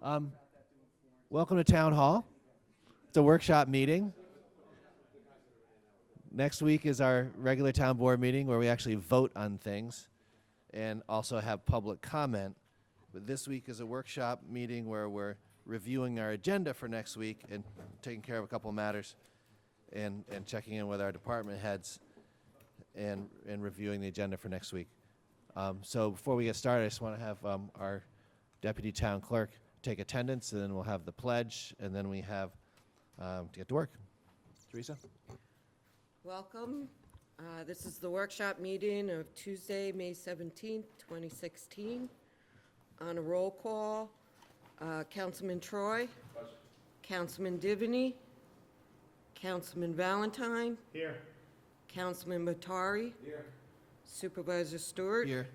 Um, Welcome to Town Hall. It's a workshop meeting. Next week is our regular town board meeting where we actually vote on things and also have public comment. But this week is a workshop meeting where we're reviewing our agenda for next week and taking care of a couple matters and checking in with our department heads and reviewing the agenda for next week. So before we get started, I just want to have our deputy town clerk take attendance, and then we'll have the pledge, and then we have to get to work. Teresa? Welcome. This is the workshop meeting of Tuesday, May 17th, 2016. On a roll call, Councilman Troy. Councilman Divany. Councilman Valentine. Here. Councilman Matari. Here. Supervisor Stewart. Here.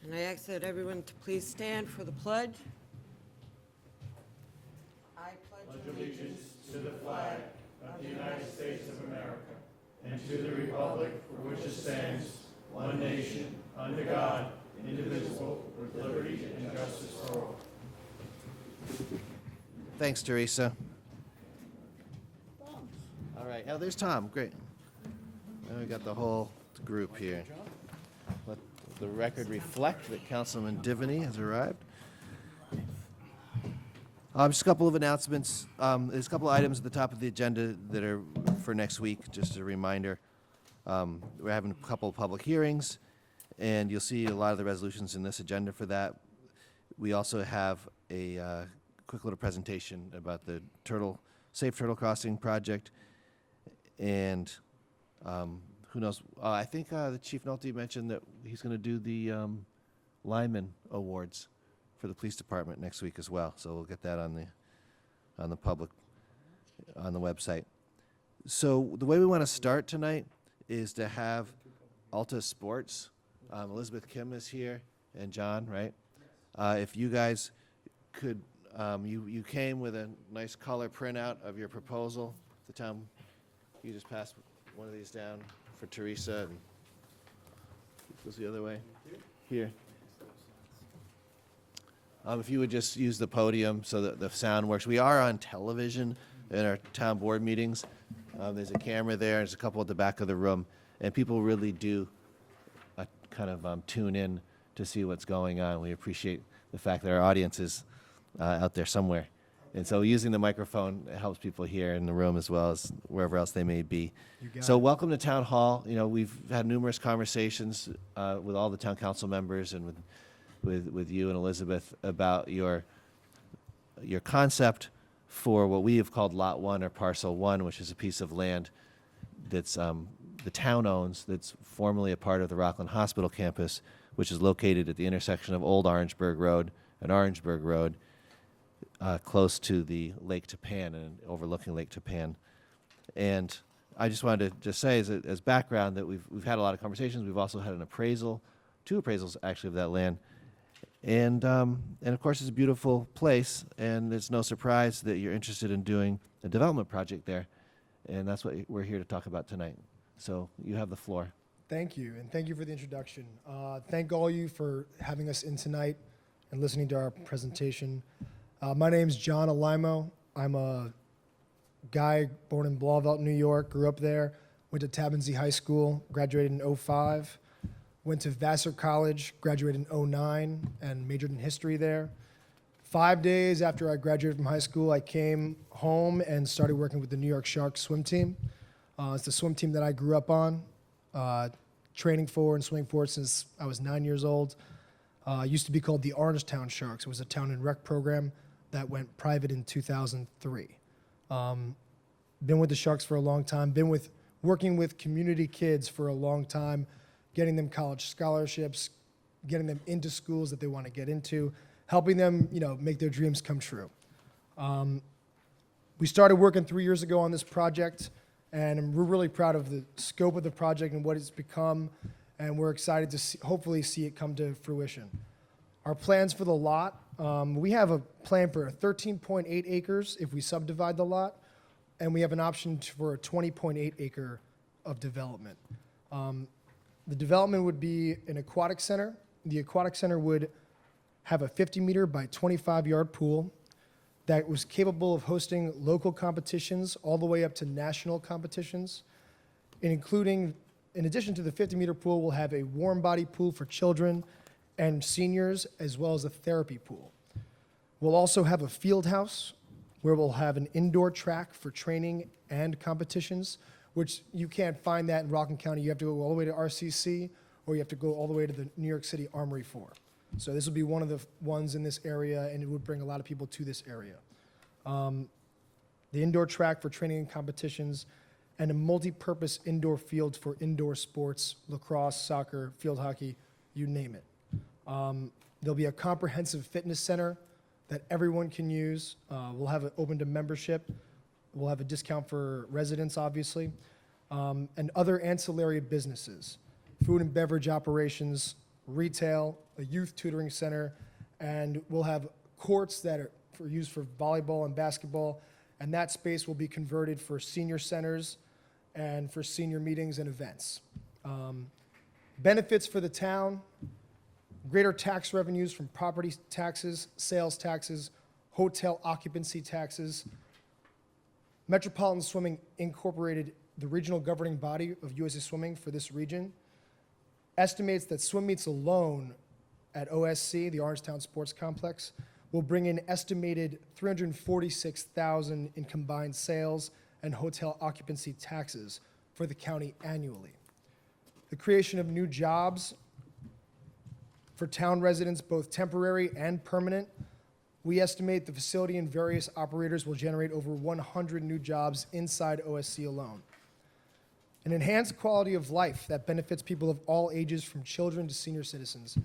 And I ask that everyone to please stand for the pledge. I pledge Allegiance to the flag of the United States of America and to the republic for which it stands, one nation, under God, indivisible, with liberty and justice for all. Thanks, Teresa. All right. Oh, there's Tom. Great. Now we got the whole group here. Let the record reflect that Councilman Divany has arrived. Just a couple of announcements. There's a couple of items at the top of the agenda that are for next week, just a reminder. We're having a couple of public hearings, and you'll see a lot of the resolutions in this agenda for that. We also have a quick little presentation about the Safe Turtle Crossing project, and who knows? I think the Chief Nolte mentioned that he's going to do the Lyman Awards for the police department next week as well. So we'll get that on the website. So the way we want to start tonight is to have Alta Sports. Elizabeth Kim is here and John, right? If you guys could, you came with a nice color printout of your proposal. The town, you just pass one of these down for Teresa, and it goes the other way. Here. If you would just use the podium so that the sound works. We are on television in our town board meetings. There's a camera there. There's a couple at the back of the room. And people really do kind of tune in to see what's going on. We appreciate the fact that our audience is out there somewhere. And so using the microphone helps people here in the room as well as wherever else they may be. So welcome to Town Hall. You know, we've had numerous conversations with all the town council members and with you and Elizabeth about your concept for what we have called Lot 1 or Parcel 1, which is a piece of land that's the town owns, that's formerly a part of the Rockland Hospital campus, which is located at the intersection of Old Orangeburg Road and Orangeburg Road, close to the Lake Tapan and overlooking Lake Tapan. And I just wanted to just say as background that we've had a lot of conversations. We've also had an appraisal, 2 appraisals actually of that land. And of course, it's a beautiful place, and it's no surprise that you're interested in doing a development project there. And that's what we're here to talk about tonight. So you have the floor. Thank you, and thank you for the introduction. Thank all you for having us in tonight and listening to our presentation. My name's John Alimo. I'm a guy born in Blauvelt, New York, grew up there, went to Tappan Zee High School, graduated in '05. Went to Vassar College, graduated in '09, and majored in history there. 5 days after I graduated from high school, I came home and started working with the New York Sharks swim team. It's the swim team that I grew up on, training for and swimming for since I was 9 years old. It used to be called the Orangetown Sharks. It was a town and rec program that went private in 2003. Been with the Sharks for a long time, working with community kids for a long time, getting them college scholarships, getting them into schools that they want to get into, helping them, make their dreams come true. We started working 3 years ago on this project, and we're really proud of the scope of the project and what it's become, and we're excited to hopefully see it come to fruition. Our plans for the lot, we have a plan for 13.8 acres if we subdivide the lot, and we have an option for a 20.8 acre of development. The development would be an aquatic center. The aquatic center would have a 50-meter by 25-yard pool that was capable of hosting local competitions all the way up to national competitions, and including, in addition to the 50-meter pool, we'll have a warm body pool for children and seniors, as well as a therapy pool. We'll also have a field house where we'll have an indoor track for training and competitions, which you can't find that in Rockland County. You have to go all the way to RCC, or you have to go all the way to the New York City Armory 4. So this will be one of the ones in this area, and it would bring a lot of people to this area. The indoor track for training and competitions, and a multi-purpose indoor field for indoor sports, lacrosse, soccer, field hockey, you name it. There'll be a comprehensive fitness center that everyone can use. We'll have it open to membership. We'll have a discount for residents, obviously, and other ancillary businesses, food and beverage operations, retail, a youth tutoring center, and we'll have courts that are used for volleyball and basketball, and that space will be converted for senior centers and for senior meetings and events. Benefits for the town: greater tax revenues from property taxes, sales taxes, hotel occupancy taxes. Metropolitan Swimming Incorporated, the regional governing body of USA Swimming for this region, estimates that swim meets alone at OSC, the Orangetown Sports Complex, will bring in estimated $346,000 in combined sales and hotel occupancy taxes for the county annually. The creation of new jobs for town residents, both temporary and permanent. We estimate the facility and various operators will generate over 100 new jobs inside OSC alone. An enhanced quality of life that benefits people of all ages, from children to senior citizens.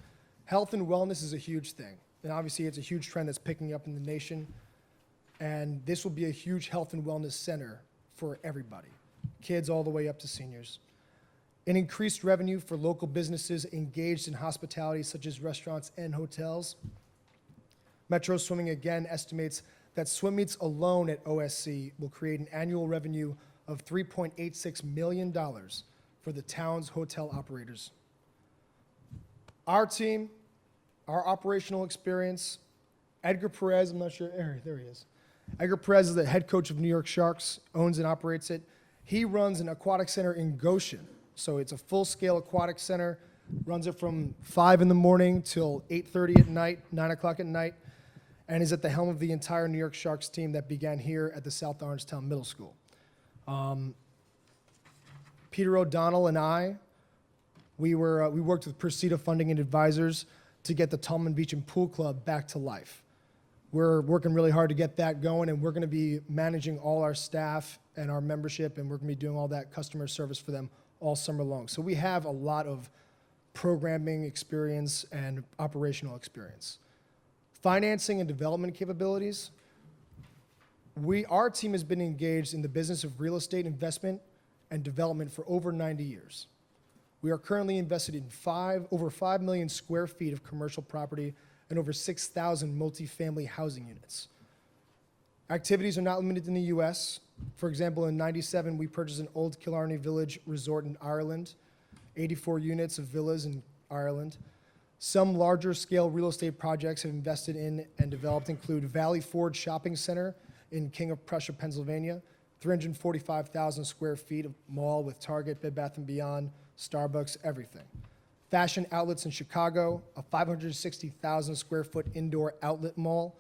Health and wellness is a huge thing, and obviously it's a huge trend that's picking up in the nation, and this will be a huge health and wellness center for everybody, kids all the way up to seniors. An increased revenue for local businesses engaged in hospitality, such as restaurants and hotels. Metro Swimming again estimates that swim meets alone at OSC will create an annual revenue of $3.86 million for the town's hotel operators. Our team, our operational experience, Edgar Perez, I'm not sure, there he is. Edgar Perez is the head coach of New York Sharks, owns and operates it. He runs an aquatic center in Goshen. So it's a full-scale aquatic center, runs it from 5 in the morning till 8:30 at night, 9 o'clock at night, and is at the helm of the entire New York Sharks team that began here at the South Orangetown Middle School. Peter O'Donnell and I, we worked with Persida Funding and Advisors to get the Tallman Beach and Pool Club back to life. We're working really hard to get that going, and we're going to be managing all our staff and our membership, and we're going to be doing all that customer service for them all summer long. So we have a lot of programming experience and operational experience. Financing and development capabilities. Our team has been engaged in the business of real estate investment and development for over 90 years. We are currently invested in over 5 million square feet of commercial property and over 6,000 multifamily housing units. Activities are not limited in the U.S. For example, in '97, we purchased an old Killarney Village resort in Ireland, 84 units of villas in Ireland. Some larger scale real estate projects have invested in and developed include Valley Forge Shopping Center in King of Prussia, Pennsylvania, 345,000 square feet of mall with Target, Bed Bath & Beyond, Starbucks, everything. Fashion Outlets in Chicago, a 560,000 square foot indoor outlet mall,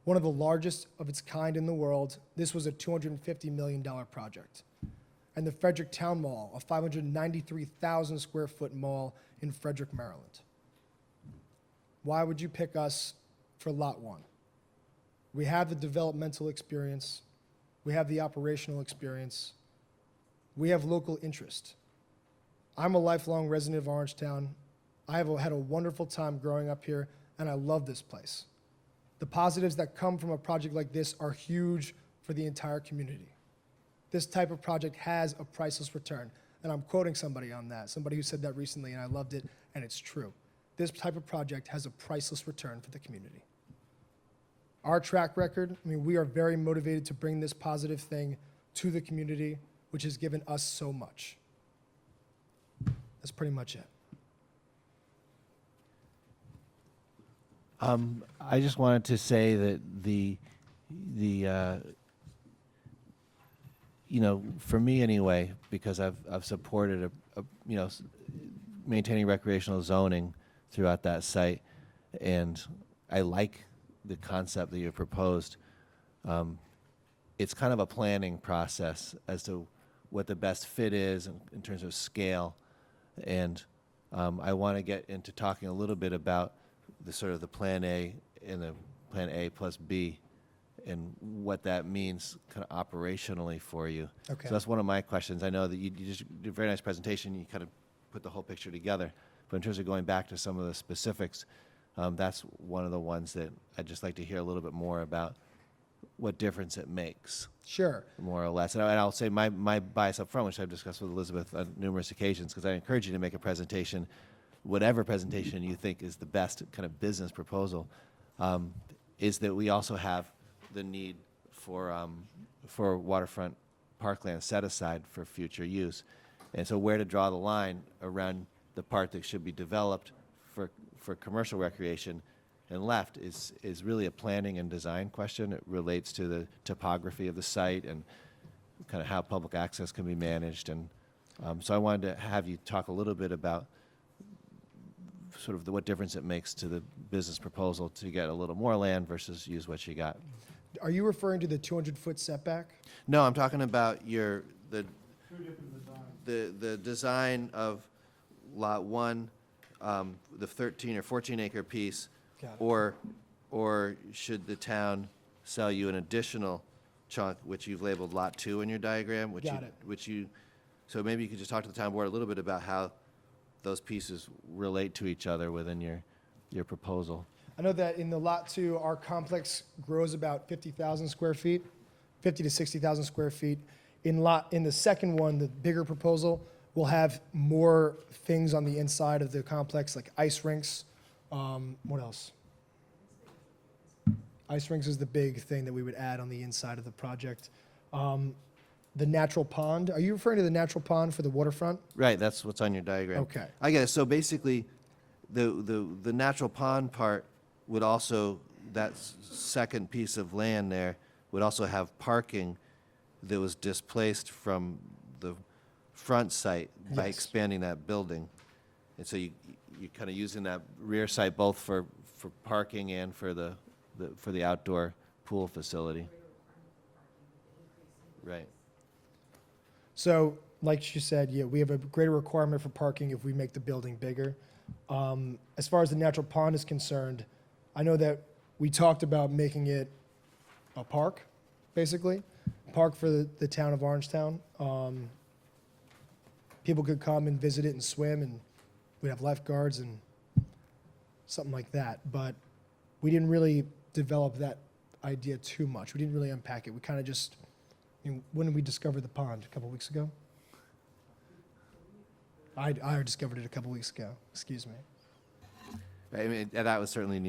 one of the largest of its kind in the world. This was a $250 million project. And the Frederick Town Mall, a 593,000 square foot mall in Frederick, Maryland. Why would you pick us for Lot 1? We have the developmental experience. We have the operational experience. We have local interest. I'm a lifelong resident of Orangetown. I have had a wonderful time growing up here, and I love this place. The positives that come from a project like this are huge for the entire community. This type of project has a priceless return, and I'm quoting somebody on that, somebody who said that recently, and I loved it, and it's true. This type of project has a priceless return for the community. Our track record, we are very motivated to bring this positive thing to the community, which has given us so much. That's pretty much it. I just wanted to say that for me anyway, because I've supported maintaining recreational zoning throughout that site, and I like the concept that you've proposed. It's kind of a planning process as to what the best fit is in terms of scale, and I want to get into talking a little bit about the sort of the Plan A and the Plan A plus B, and what that means kind of operationally for you. Okay. So that's one of my questions. I know that you just did a very nice presentation. You kind of put the whole picture together. But in terms of going back to some of the specifics, that's one of the ones that I'd just like to hear a little bit more about what difference it makes, Sure. more or less. And I'll say my bias up front, which I've discussed with Elizabeth on numerous occasions, because I encourage you to make a presentation, whatever presentation you think is the best kind of business proposal, is that we also have the need for waterfront parkland set aside for future use. And so where to draw the line around the part that should be developed for commercial recreation and left is really a planning and design question. It relates to the topography of the site and kind of how public access can be managed. And so I wanted to have you talk a little bit about sort of what difference it makes to the business proposal to get a little more land versus use what you got. Are you referring to the 200-foot setback? No, I'm talking about the Two different designs. the design of Lot 1, the 13 or 14 acre piece, Got it. or should the town sell you an additional chunk, which you've labeled Lot 2 in your diagram? Got it. So maybe you could just talk to the town board a little bit about how those pieces relate to each other within your proposal. I know that in the Lot 2, our complex grows about 50,000 square feet, 50 to 60,000 square feet. In the second one, the bigger proposal, we'll have more things on the inside of the complex, like ice rinks. What else? Ice rinks is the big thing that we would add on the inside of the project. The natural pond, are you referring to the natural pond for the waterfront? Right, that's what's on your diagram. Okay. I get it. So basically, the natural pond part would also, that second piece of land there would also have parking that was displaced from the front site by Yes. expanding that building. And so you're kind of using that rear site both for parking and for the outdoor pool facility. Right. So, like she said, yeah, we have a greater requirement for parking if we make the building bigger. As far as the natural pond is concerned, I know that we talked about making it a park, basically, park for the town of Orangetown. People could come and visit it and swim, and we'd have lifeguards and something like that. But we didn't really develop that idea too much. We didn't really unpack it. We kind of just, when did we discover the pond? A couple weeks ago? I discovered it a couple weeks ago. Excuse me. Right, I mean, and that would certainly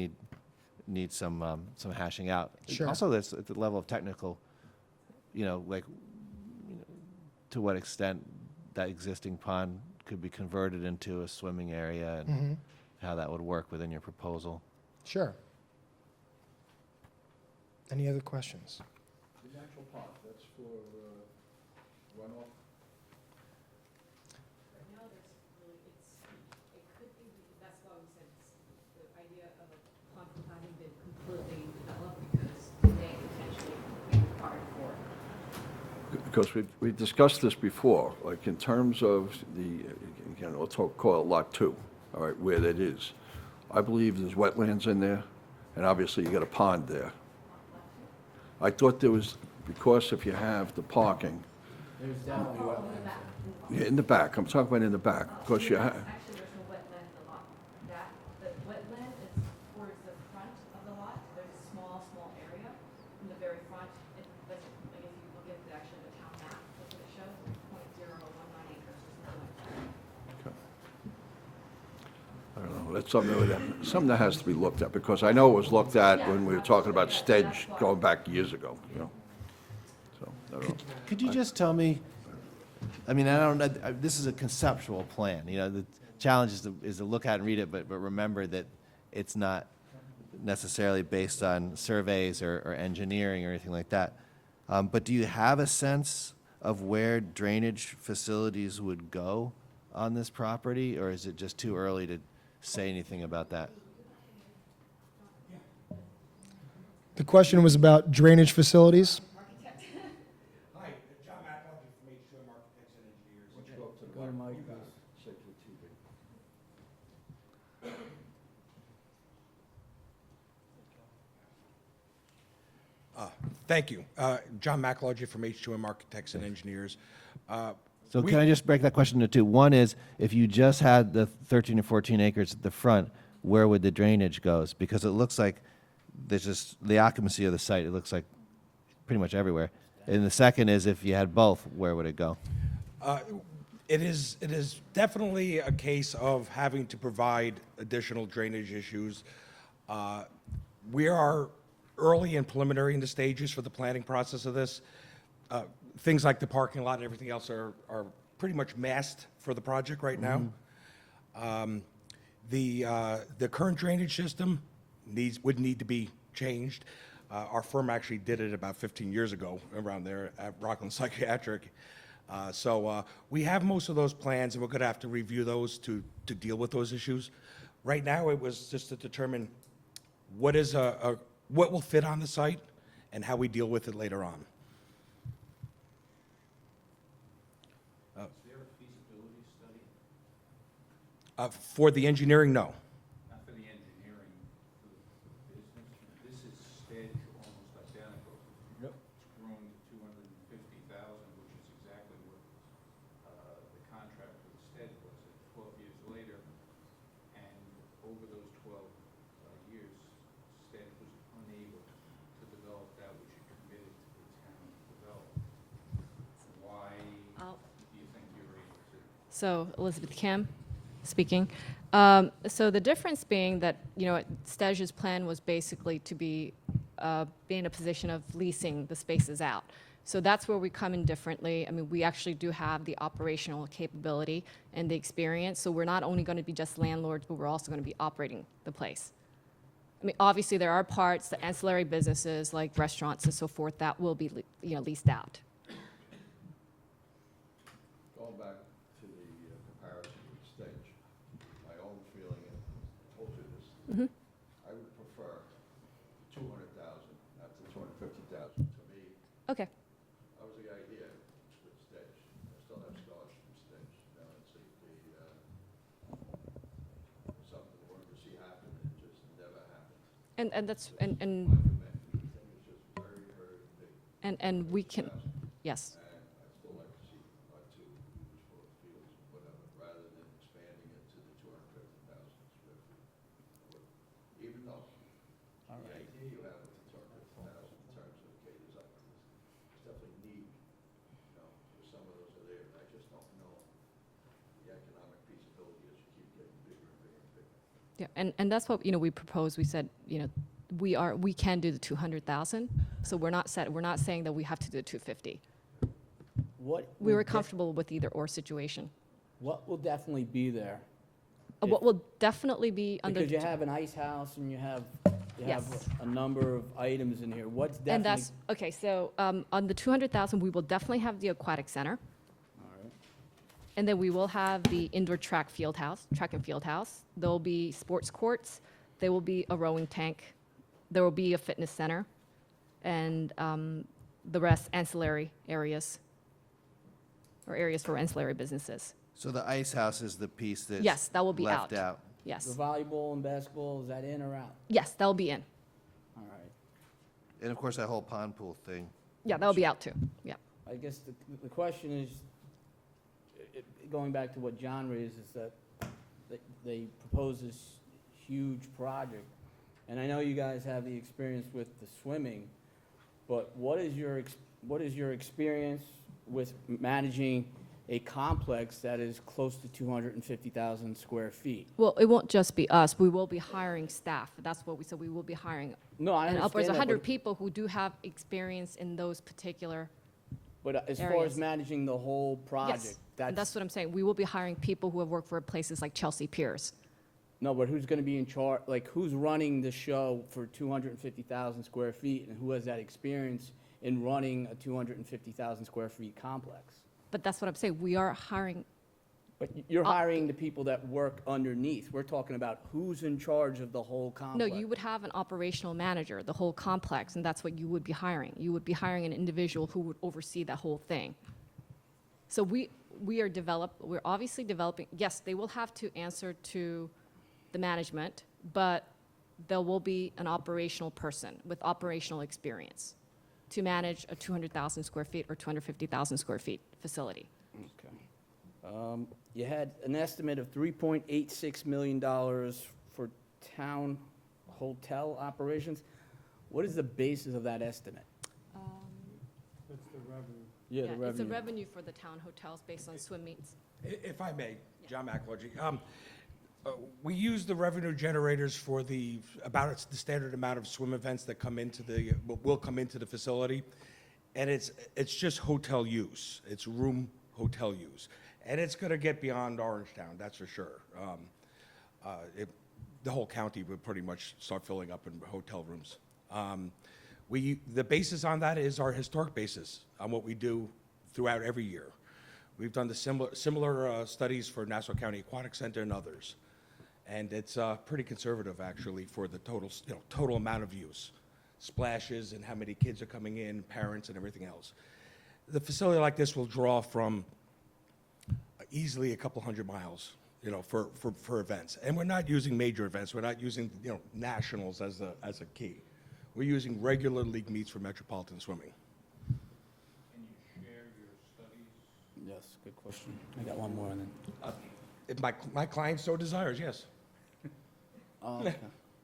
need some hashing out. Sure. Also, that's at the level of technical, to what extent that existing pond could be converted into a swimming area and Mm-hmm. how that would work within your proposal. Sure. Any other questions? The natural pond, that's for runoff. Right now, there's really, it could be, that's why we said the idea of a pond having been completely developed because it may potentially be required for. Because we discussed this before, like in terms of let's call it Lot 2, all right, where that is. I believe there's wetlands in there, and obviously you got a pond there. I thought there was, because if you have the parking. In the back. Yeah, in the back, I'm talking about in the back, because you have, Actually, there's no wetland in the lot. The wetland is towards the front of the lot. There's a small area in the very front. Like if you look at the town map, that's what it shows, it's 0.019 acres or something like that. I don't know, that's something that has to be looked at, because I know it was looked at when we were talking about Stedge going back years ago, So, I don't know. Could you just tell me, I mean, I don't know, this is a conceptual plan, the challenge is to look at and read it, but remember that it's not necessarily based on surveys or engineering or anything like that. But do you have a sense of where drainage facilities would go on this property, or is it just too early to say anything about that? The question was about drainage facilities. Hi, John McAuliffe from H2M Architects and Engineers. Go to Mike. Thank you. John McAuliffe from H2M Architects and Engineers. So can I just break that question into two? One is, if you just had the 13 or 14 acres at the front, where would the drainage goes? Because it looks like there's just the occupancy of the site, it looks like pretty much everywhere. And the second is, if you had both, where would it go? It is definitely a case of having to provide additional drainage issues. We are early and preliminary in the stages for the planning process of this. Things like the parking lot and everything else are pretty much masked for the project right now. The current drainage system would need to be changed. Our firm actually did it about 15 years ago around there at Rockland Psychiatric. So we have most of those plans, and we're going to have to review those to deal with those issues. Right now, it was just to determine what is what will fit on the site and how we deal with it later on. Is there a feasibility study? For the engineering, no. Not for the engineering, for the business. This is Stedge, almost identical. Yep. It's grown to 250,000, which is exactly what the contract with Stedge was at 12 years later. And over those 12 years, Stedge was unable to develop that which it committed to the town to develop. Why do you think you're able to? So Elizabeth Kim speaking. So the difference being that, Stag's plan was basically to be in a position of leasing the spaces out. So that's where we come in differently. I mean, we actually do have the operational capability and the experience. So we're not only going to be just landlords, but we're also going to be operating the place. I mean, obviously there are parts, the ancillary businesses like restaurants and so forth, that will be, leased out. Going back to the comparison with Stage, my own feeling, and I told you this, I would prefer 200,000, not the 250,000. To me, Okay. I was the guy here with Stage. I still have scars from Stage. It's something I wanted to see happen, and it just never happened. And that's, The thing is just very, very big. and we can, yes. And I'd still like to see two useful fields, whatever, rather than expanding it to the 250,000 square feet. Even though the idea you have with the 250,000 in terms of, okay, there's definitely need, for some of those are there, and I just don't know the economic feasibility as you keep getting bigger and bigger and bigger. Yeah, and that's what, we proposed. We said, we can do the 200,000. So we're not saying that we have to do the 250. We were comfortable with either or situation. What will definitely be there? What will definitely be under. Because you have an ice house and you have Yes. a number of items in here. What's definitely? And that's, okay, so on the 200,000, we will definitely have the aquatic center. All right. And then we will have the indoor track and field house. There'll be sports courts. There will be a rowing tank. There will be a fitness center. And the rest ancillary areas, or areas for ancillary businesses. So the ice house is the piece that's Yes, that will be left out. out. The Yes. volleyball and basketball, is that in or out? Yes, that'll be in. All right. And of course, that whole pond pool thing. Yeah, that'll be out too. Yeah. I guess the question is, going back to what John raised, is that they propose this huge project. And I know you guys have the experience with the swimming, but what is your experience with managing a complex that is close to 250,000 square feet? Well, it won't just be us. We will be hiring staff. That's what we said. We will be hiring No, I and understand upwards of that, 100 people who do have experience in those particular. but as far areas. as managing the whole project, Yes, and that's what I'm saying. We will be hiring people who have worked for places like Chelsea Piers. No, but who's gonna be in charge, like, who's running the show for 250,000 square feet, and who has that experience in running a 250,000 square feet complex? But that's what I'm saying, we are hiring, But you're hiring the people that work underneath. We're talking about who's in charge of the whole no, complex. you would have an operational manager, the whole complex, and that's what you would be hiring. You would be hiring an individual who would oversee that whole thing. So we're obviously developing, yes, they will have to answer to the management, but there will be an operational person with operational experience to manage a 200,000 square feet or 250,000 square feet facility. Okay. You had an estimate of $3.86 million for town hotel operations. What is the basis of that estimate? That's the revenue. Yeah, the It's a revenue. revenue for the town hotels based on swim meets. If I may, John McAlogy, we use the revenue generators for the standard amount of swim events that will come into the facility. And it's just hotel use. It's room hotel use. And it's gonna get beyond Orangetown, that's for sure. The whole county would pretty much start filling up in hotel rooms. The basis on that is our historic basis on what we do throughout every year. We've done the similar studies for Nassau County Aquatic Center and others. And it's pretty conservative, actually, for the total amount of use. Splashes and how many kids are coming in, parents and everything else. The facility like this will draw from easily a couple hundred miles, for events. And we're not using major events. We're not using, nationals as a key. We're using regular league meets for metropolitan swimming. Can you share your studies? Yes, good question. I got one more and then. If my client so desires, yes. Okay.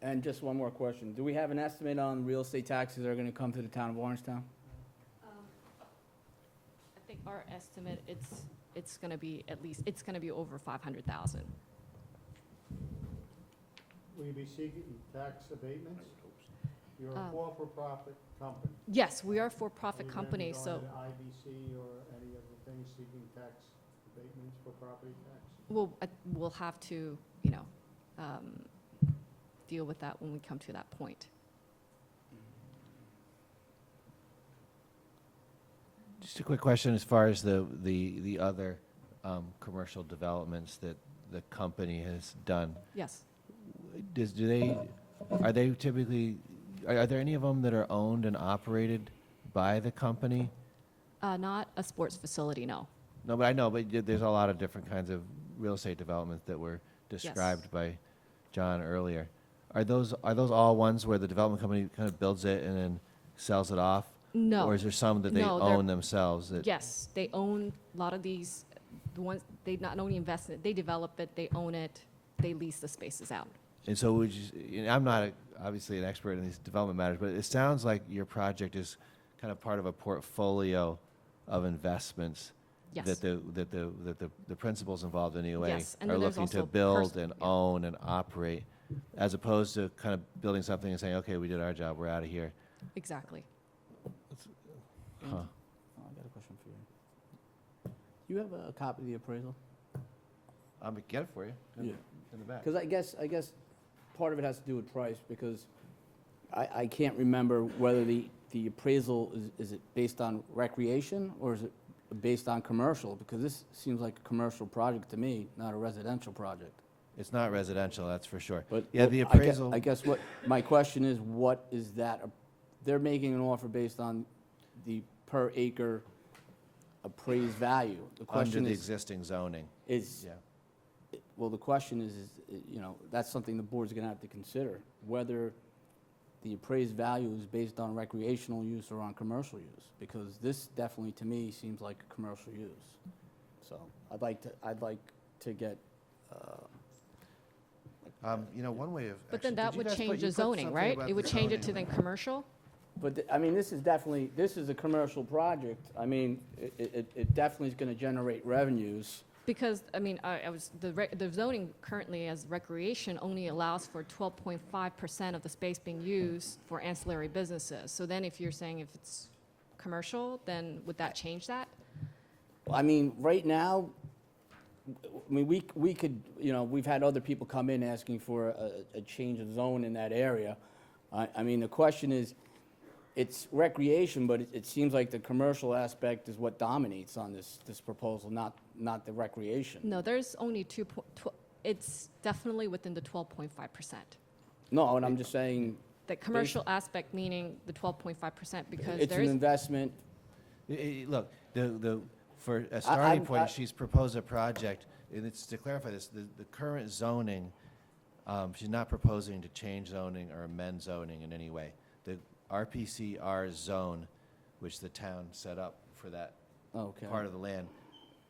And just one more question. Do we have an estimate on real estate taxes that are gonna come to the town of Orangetown? I think our estimate, it's gonna be it's gonna be over 500,000. Will you be seeking tax abatements? You're a Um, for-profit company. Yes, we are a for-profit Are you company, gonna be so, going to IBC or any of the things seeking tax abatements for property tax? we'll have to, deal with that when we come to that point. Just a quick question as far as the other commercial developments that the company has done. Yes. Are they typically, are there any of them that are owned and operated by the company? Not a sports facility, no. No, but I know, but there's a lot of different kinds of real estate developments that were described by John earlier. Are those all ones where the development company kind of builds it and then sells it off? No. Or is there some that they No, they're- own themselves? Yes, they own a lot of these, the ones, they not only invest in it, they develop it, they own it, they lease the spaces out. And so I'm not obviously an expert in these development matters, but it sounds like your project is kind of part of a portfolio of investments Yes. that the principals involved anyway Yes, and are then there's looking to also build and yeah. own and operate, as opposed to kind of building something and saying, okay, we did our job, we're out of here. Exactly. Huh. Oh, I got a question for you. You have a copy of the appraisal? I'm gonna get it for you Yeah. in the back. Because I guess part of it has to do with price, because I can't remember whether the appraisal, is it based on recreation, or is it based on commercial? Because this seems like a commercial project to me, not a residential project. It's not residential, that's for sure. But Yeah, the I gue- appraisal. I guess what, my question is, what is that? They're making an offer based on the per acre appraised value. The Under question the is, existing zoning, is, yeah. well, the question is, that's something the board's gonna have to consider, whether the appraised value is based on recreational use or on commercial use, because this definitely, to me, seems like a commercial use. So I'd like to get, One way of. But then actually, that did you would guys put- change you the put zoning, something right? about It would the change it to zoning. then commercial? but, I mean, this is a commercial project. I mean, it definitely is gonna generate revenues. Because, I mean, the zoning currently as recreation only allows for 12.5% of the space being used for ancillary businesses. So then if you're saying if it's commercial, then would that change that? I mean, right now, I mean, we could, you know, we've had other people come in asking for a change of zone in that area. I mean, the question is, it's recreation, but it seems like the commercial aspect is what dominates on this proposal, not the recreation. No, there's only it's definitely within the 12.5%. No, and I'm just saying, The commercial aspect meaning the 12.5% because it's an there's, investment. Look, for a starting I- point, she's proposed a project, and it's to clarify this, the current zoning, she's not proposing to change zoning or amend zoning in any way. The RPCR zone, which the town set up for that Okay. part of the land,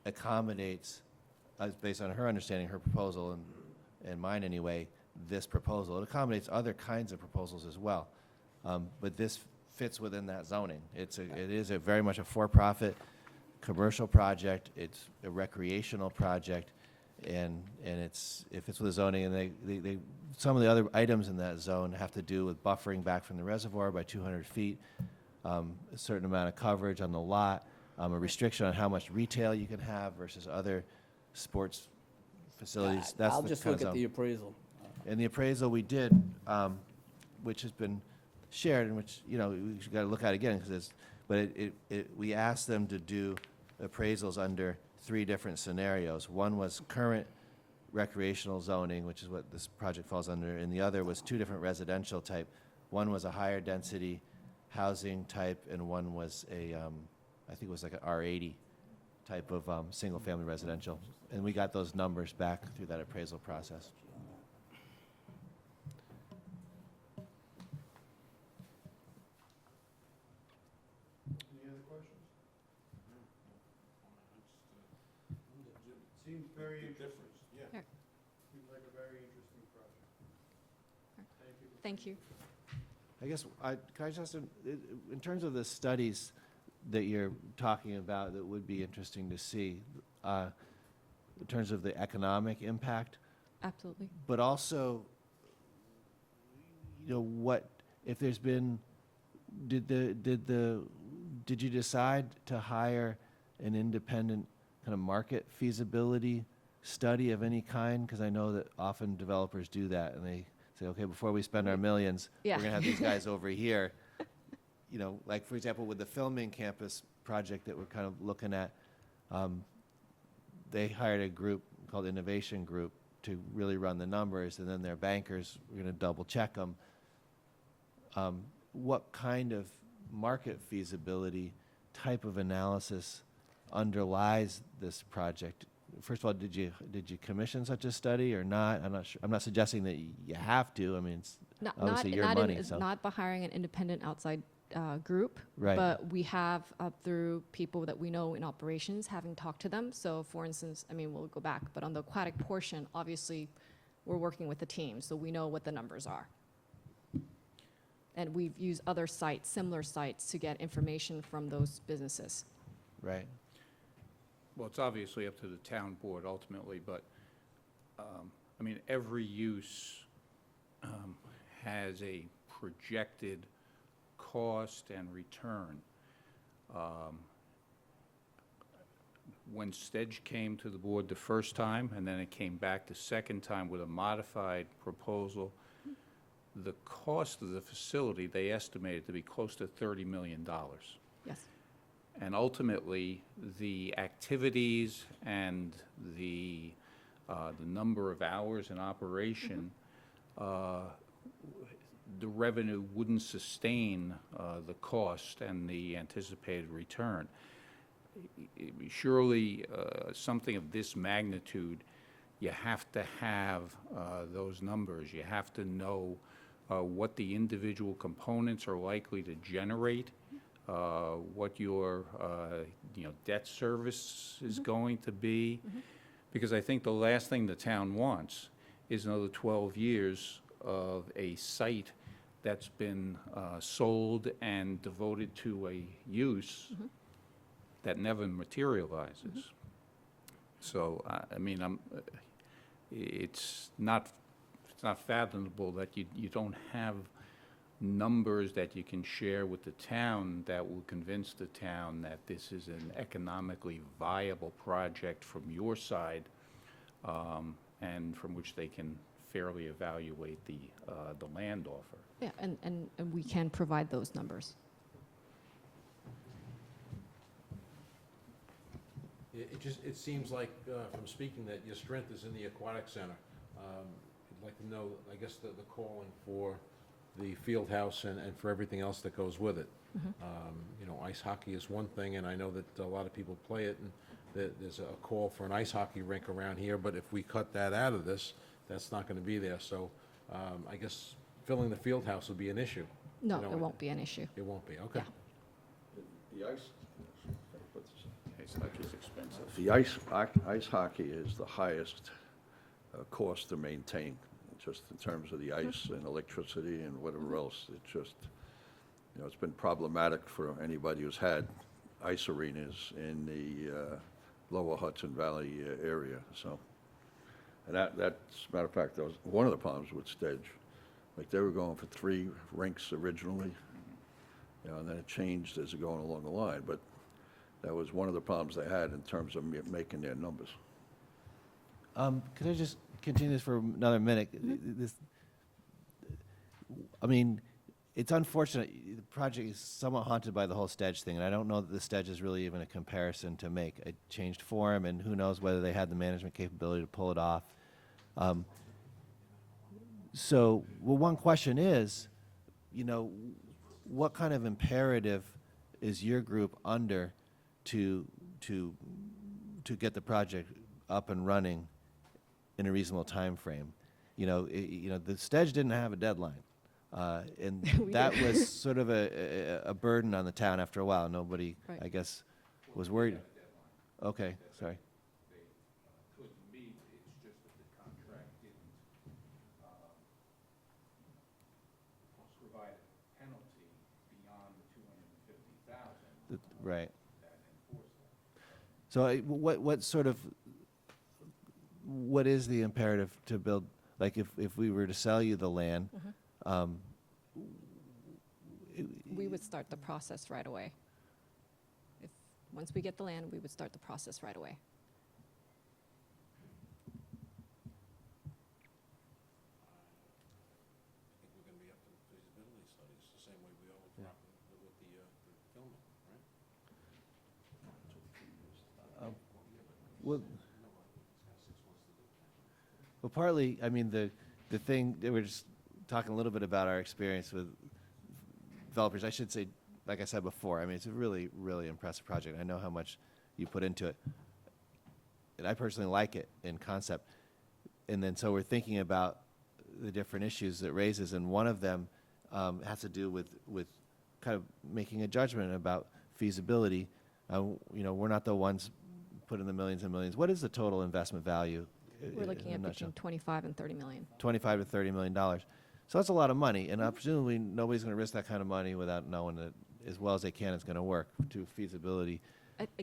accommodates, based on her understanding, her proposal, and mine anyway, this proposal. It accommodates other kinds of proposals as well. But this fits within that zoning. It is very much a for-profit commercial project. It's a recreational project, and it fits with the zoning. And they some of the other items in that zone have to do with buffering back from the reservoir by 200 feet, a certain amount of coverage on the lot, a restriction on how much retail you can have versus other sports facilities. That's I'll the just kind of look at zone. the appraisal. And the appraisal we did, which has been shared, and which, you know, we got to look at again, because we asked them to do appraisals under 3 different scenarios. One was current recreational zoning, which is what this project falls under, and the other was 2 different residential type. One was a higher density housing type, and one was I think it was like an R80 type of single-family residential. And we got those numbers back through that appraisal process. Any other questions? Seems very interesting. Yeah. Seems like a very interesting project. Thank you. thank you. I guess, can I just, in terms of the studies that you're talking about that would be interesting to see, in terms of the economic impact, Absolutely. but also, you know, what, if there's been, did you decide to hire an independent kind of market feasibility study of any kind? Because I know that often developers do that, and they say, okay, before we spend our millions, Yeah. we're gonna have these guys over here. You know, like, for example, with the filming campus project that we're kind of looking at, they hired a group called Innovation Group to really run the numbers, and then their bankers were gonna double check them. What kind of market feasibility type of analysis underlies this project? First of all, did you commission such a study or not? I'm not sure. I'm not suggesting that you have to. I mean, it's obviously your money. So Not by hiring an independent outside group, Right. but we have through people that we know in operations, having talked to them. So, for instance, I mean, we'll go back, but on the aquatic portion, obviously, we're working with the team, so we know what the numbers are. And we've used other sites, similar sites, to get information from those businesses. right. Well, it's obviously up to the town board ultimately, but, I mean, every use has a projected cost and return. When Stedge came to the board the first time, and then it came back the second time with a modified proposal, the cost of the facility, they estimated to be close to $30 million. Yes. And ultimately, the activities and the number of hours in operation, the revenue wouldn't sustain the cost and the anticipated return. Surely, something of this magnitude, you have to have those numbers. You have to know what the individual components are likely to generate, what your debt service is going to be. Because I think the last thing the town wants is another 12 years of a site that's been sold and devoted to a use that never materializes. So, I mean, it's not fathomable that you don't have numbers that you can share with the town that will convince the town that this is an economically viable project from your side and from which they can fairly evaluate the land offer. Yeah, and we can provide those numbers. It seems like, from speaking, that your strength is in the aquatic center. I'd like to know, I guess, the calling for the field house and for everything else that goes with it. You know, ice hockey is one thing, and I know that a lot of people play it, and there's a call for an ice hockey rink around here, but if we cut that out of this, that's not gonna be there. So, I guess filling the field house will be an issue. No, You know, it won't be an issue. It won't be, okay. Yeah. The ice, It's like it's expensive. the ice hockey is the highest cost to maintain, just in terms of the ice and electricity and whatever else. It's just, you know, it's been problematic for anybody who's had ice arenas in the lower Hudson Valley area, so. And that's, a matter of fact, that was one of the problems with Stedge. Like, they were going for 3 rinks originally, you know, and then it changed as it going along the line, but that was one of the problems they had in terms of making their numbers. Could I just continue this for another minute? This, I mean, it's unfortunate. The project is somewhat haunted by the whole Stedge thing, and I don't know that the Stedge is really even a comparison to make. It changed form, and who knows whether they had the management capability to pull it off. So, well, one question is, you know, what kind of imperative is your group under to get the project up and running in a reasonable time frame? You know, the Stedge didn't have a deadline, and that was sort of a burden on the town after a while. Nobody, Right. I guess, was worried. Okay, sorry. Couldn't meet, it's just that the contract didn't provide a penalty beyond the $250,000 Right. that enforced that. So what sort of, what is the imperative to build, like if we were to sell you the land, We would start the process right away. Once we get the land, we would start the process right away. I think we're gonna be up to feasibility studies, the same way we always rock with the filming, right? well, well, partly, I mean, the thing, they were just talking a little bit about our experience with developers. I should say, like I said before, I mean, it's a really, really impressive project. I know how much you put into it. And I personally like it in concept. And then so we're thinking about the different issues it raises, and one of them has to do with kind of making a judgment about feasibility. You know, we're not the ones putting the millions and millions. What is the total investment value? We're looking at between 25 and 30 million. 25 to 30 million dollars. So that's a lot of money, and presumably nobody's going to risk that kind of money without knowing that as well as they can it's going to work to feasibility.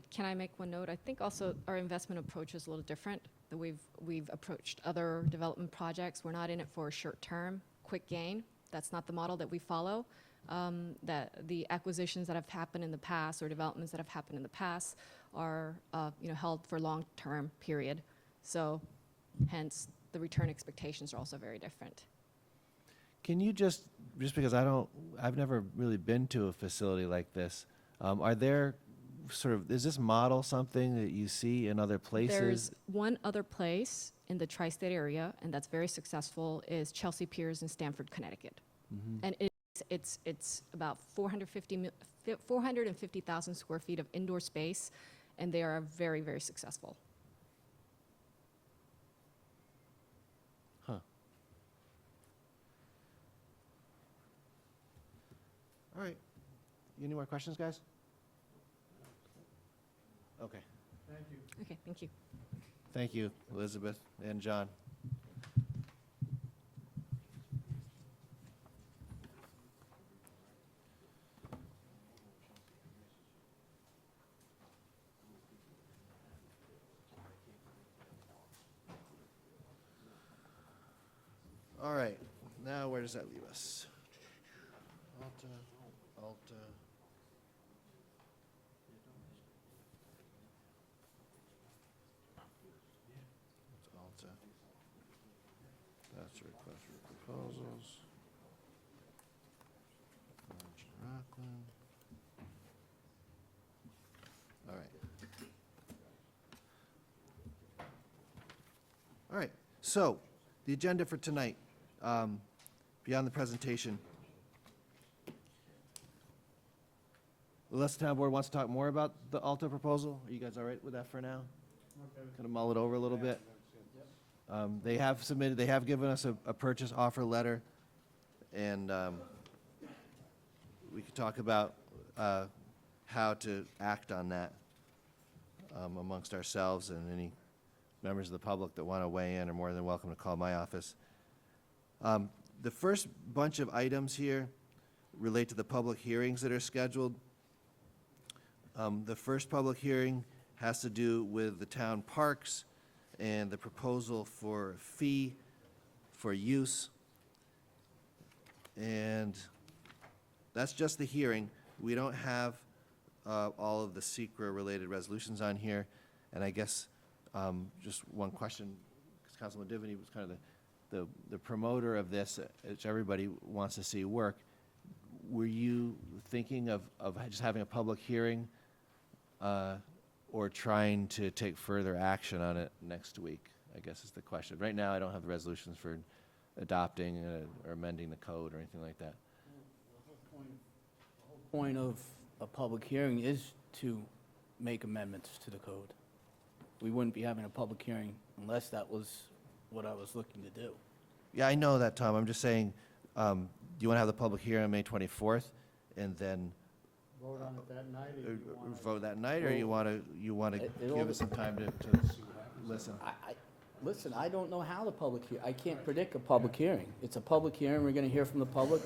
Can I make one note? I think also our investment approach is a little different. That we've approached other development projects. We're not in it for a short term, quick gain. That's not the model that we follow. That the acquisitions that have happened in the past or developments that have happened in the past are held for long term period. So hence the return expectations are also very different. Can you just because I've never really been to a facility like this, are there is this model something that you see in other places? There's one other place in the tri-state area, and that's very successful, is Chelsea Piers in Stamford, Connecticut. And it's about 450,000 square feet of indoor space, and they are very, very successful. Huh. All right. Any more questions, guys? Okay. Thank you. Okay, thank you. Thank you, Elizabeth and John. All right, now where does that leave us? Alta. It's That's a request for proposals. Orange and Rockland. All right. All right, so the agenda for tonight, beyond the presentation. Unless the town board wants to talk more about the Alto proposal, are you guys all right with that for now? Kind of mull it over a little bit. They have submitted, they have given us a purchase offer letter, and we could talk about how to act on that amongst ourselves, and any members of the public that want to weigh in are more than welcome to call my office. The first bunch of items here relate to the public hearings that are scheduled. The first public hearing has to do with the town parks and the proposal for a fee for use. And that's just the hearing. We don't have all of the SECRA-related resolutions on here. And I guess just one question, because Councilman Divany was kind of the promoter of this, which everybody wants to see work. Were you thinking of just having a public hearing or trying to take further action on it next week, I guess is the question. Right now, I don't have the resolutions for adopting or amending the code or anything like that. The whole point of a public hearing is to make amendments to the code. We wouldn't be having a public hearing unless that was what I was looking to do. Yeah, I know that, Tom. I'm just saying, do you want to have the public hearing on May 24th and then Vote on it that night, or you want to? vote that night, or you want to It all give us some time to listen? Listen, I don't know how the public I can't predict a public hearing. It's a public hearing, we're gonna hear from the public.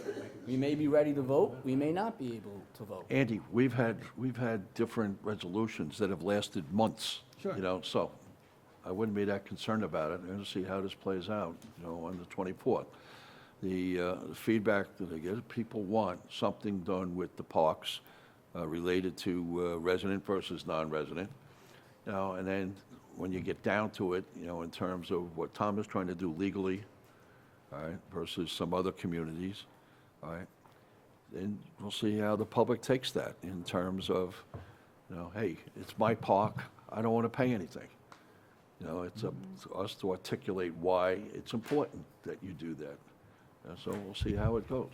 We may be ready to vote, we may not be able to vote. Andy, we've had different resolutions that have lasted months. Sure. You know, so I wouldn't be that concerned about it. I'm going to see how this plays out, you know, on the 24th. The feedback that I get, people want something done with the parks related to resident versus non-resident. You know, and then when you get down to it, you know, in terms of what Tom is trying to do legally, all right, versus some other communities, all right, then we'll see how the public takes that in terms of, you know, hey, it's my park, I don't want to pay anything. You know, it's up to us to articulate why it's important that you do that. So we'll see how it goes.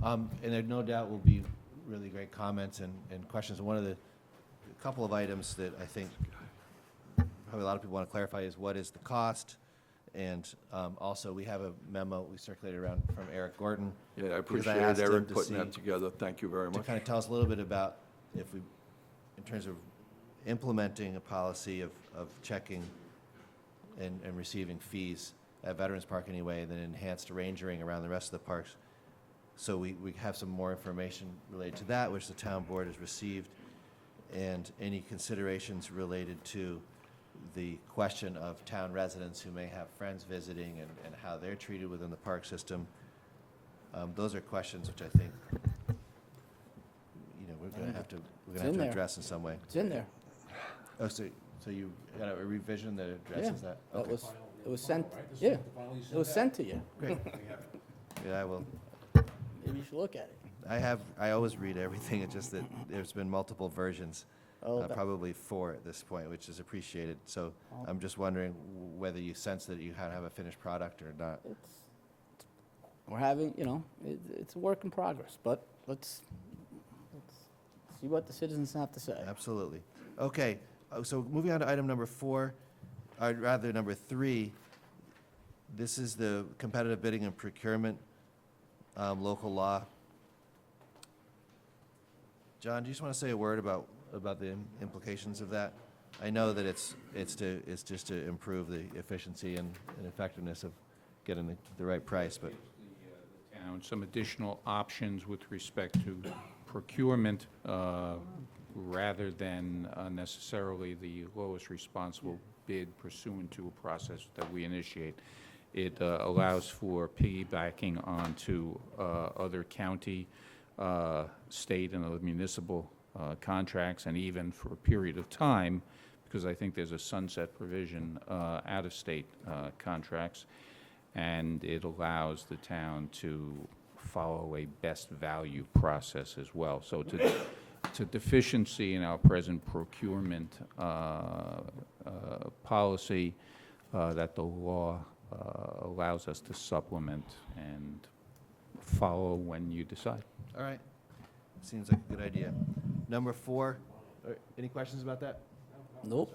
And there no doubt will be really great comments and questions. And one of a couple of items that I think probably a lot of people want to clarify is what is the cost? And also, we have a memo we circulated around from Eric Gordon. Yeah, I because appreciate asked him Eric to putting see- that together. Thank you very To much. kind of tell us a little bit about if we, in terms of implementing a policy of checking and receiving fees at Veterans Park anyway, and then enhanced rangering around the rest of the parks. So we have some more information related to that, which the town board has received, and any considerations related to the question of town residents who may have friends visiting and how they're treated within the park system. Those are questions which I think, you know, we're gonna have to in there. address in some way. It's in there. Oh, so you got a revision that addresses that? That Okay. was, it was sent, yeah, it was sent to you. Great. Yeah, I will. Maybe you should look at it. I always read everything, it's just that there's been multiple versions, Oh, that- probably 4 at this point, which is appreciated. So Oh. I'm just wondering whether you sense that you have a finished product or not. We're having, you know, it's a work in progress, but let's see what the citizens have to say. Absolutely. Okay, so moving on to item number 4, or rather number 3, this is the competitive bidding and procurement local law. John, do you just want to say a word about the implications of that? I know that it's just to improve the efficiency and effectiveness of getting the right price, but. The town some additional options with respect to procurement rather than necessarily the lowest responsible bid pursuant to a process that we initiate. It allows for piggybacking onto other county, state, and other municipal contracts, and even for a period of time, because I think there's a sunset provision out-of-state contracts, and it allows the town to follow a best value process as well. So it's a deficiency in our present procurement policy that the law allows us to supplement and follow when you decide. All right. Seems like a good idea. Number 4, any questions about that? Nope.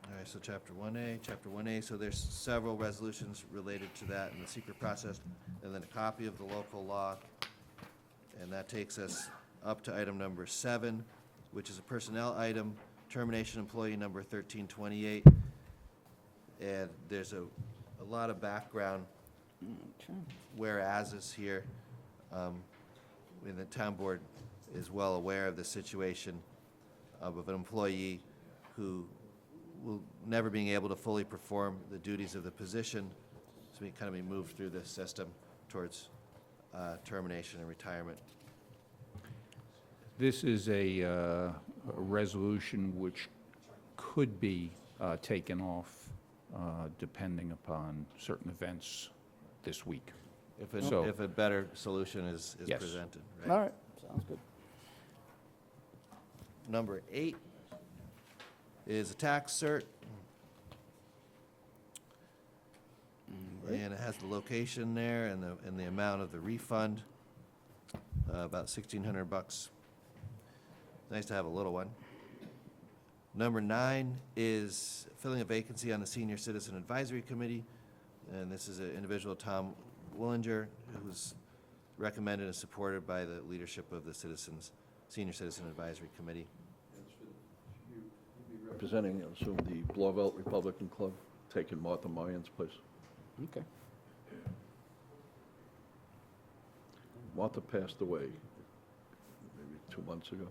All right, so Chapter 1A, so there's several resolutions related to that in the secret process, and then a copy of the local law. And that takes us up to item number 7, which is a personnel item, termination employee number 1328. And there's a lot of background whereases here. And the town board is well aware of the situation of an employee who will never being able to fully perform the duties of the position, so we kind of be moved through this system towards termination and retirement. This is a resolution which could be taken off depending upon certain events this week. So- If a better solution is Yes. presented, All right? right, sounds good. Number 8 is a tax cert. And it has the location there and the amount of the refund, about $1,600. Nice to have a little one. Number 9 is filling a vacancy on the Senior Citizen Advisory Committee. And this is an individual, Tom Willinger, who's recommended and supported by the leadership of the Senior Citizen Advisory Committee. Representing, I assume, the Blauvelt Republican Club, taking Martha Marion's place. Okay. Martha passed away maybe 2 months ago.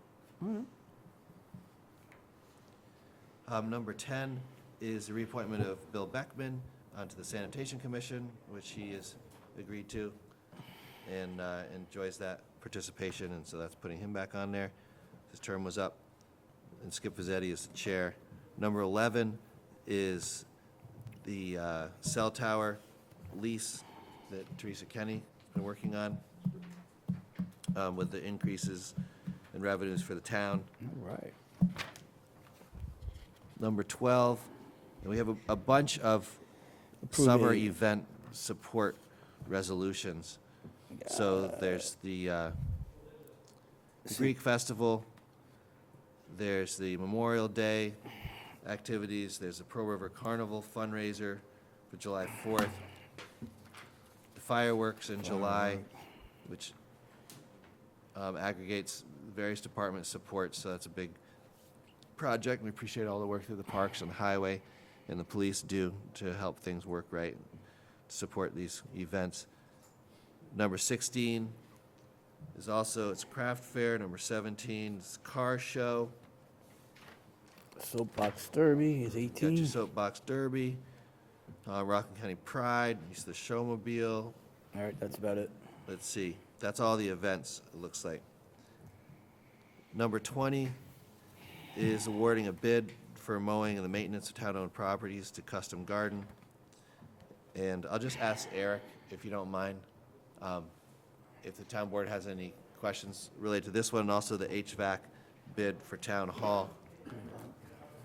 Number 10 is the reappointment of Bill Beckman onto the Sanitation Commission, which he has agreed to and enjoys that participation, and so that's putting him back on there. His term was up, and Skip Pizzetti is the chair. Number 11 is the cell tower lease that Teresa Kenny has been working on with the increases in revenues for the town. All right. Number 12, and we have a bunch of Approve summer a- event support resolutions. So there's the Greek Festival, there's the Memorial Day activities, there's the Pearl River Carnival fundraiser for July 4th, the fireworks in July, which aggregates various department support, so that's a big project. We appreciate all the work that the parks and the highway and the police do to help things work right, to support these events. Number 16 is also, it's craft fair. Number 17 is car show. Soapbox Derby is Got 18. your soapbox derby, Rockland County Pride, use the showmobile. All right, that's about it. Let's see, that's all the events, it looks like. Number 20 is awarding a bid for mowing and the maintenance of town-owned properties to Custom Garden. And I'll just ask Eric, if you don't mind, if the town board has any questions related to this one, and also the HVAC bid for Town Hall.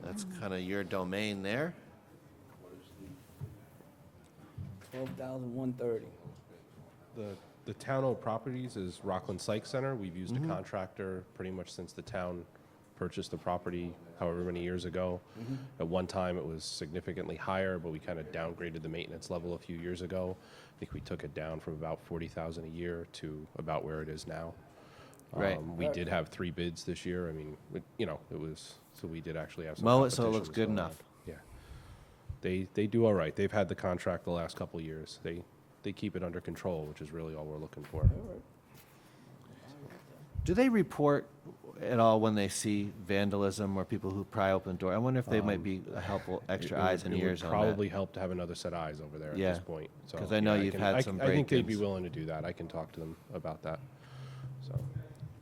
That's kind of your domain there. 12,130. The town-owned properties is Rockland Psych Center. We've used a contractor pretty much since the town purchased the property however many years ago. At one time, it was significantly higher, but we kind of downgraded the maintenance level a few years ago. I think we took it down from about 40,000 a year to about where it is now. Right. We did have 3 bids this year. I mean, it was, so we did actually have some Mow it so it looks competitions good going on. enough. Yeah. They do all right. They've had the contract the last couple of years. They keep it under control, which is really all we're looking for. Do they report at all when they see vandalism or people who pry open the door? I wonder if they might be a helpful extra It would- eyes and ears on It that. would probably help to have another set of eyes over there at Yeah, this point. So, 'cause I know yeah, you've had some I think they'd be break-ins. willing to do that. I can talk to them about that. So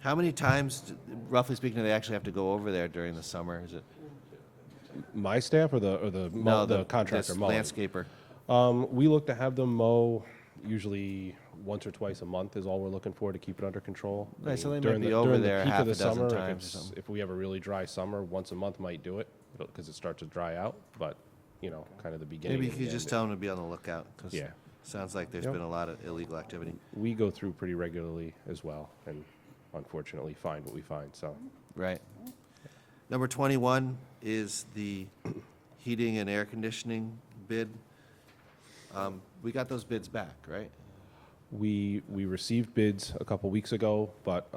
How many times, roughly speaking, do they actually have to go over there during the summer? Is it? my staff or the contractor this mowing? landscaper. We look to have them mow usually once or twice a month is all we're looking for to keep it under control. Right, so they might during be the, over during the there peak half of the a dozen summer, times or something. if we have a really dry summer, once a month might do it because it starts to dry out. But kind of the beginning. Maybe you and the could just end, tell them to be on the lookout, because Yeah. sounds like there's Yep. been a lot of illegal activity. we go through pretty regularly as well, and unfortunately find what we find. So Right. Number 21 is the heating and air conditioning bid. We got those bids back, right? we received bids a couple weeks ago, but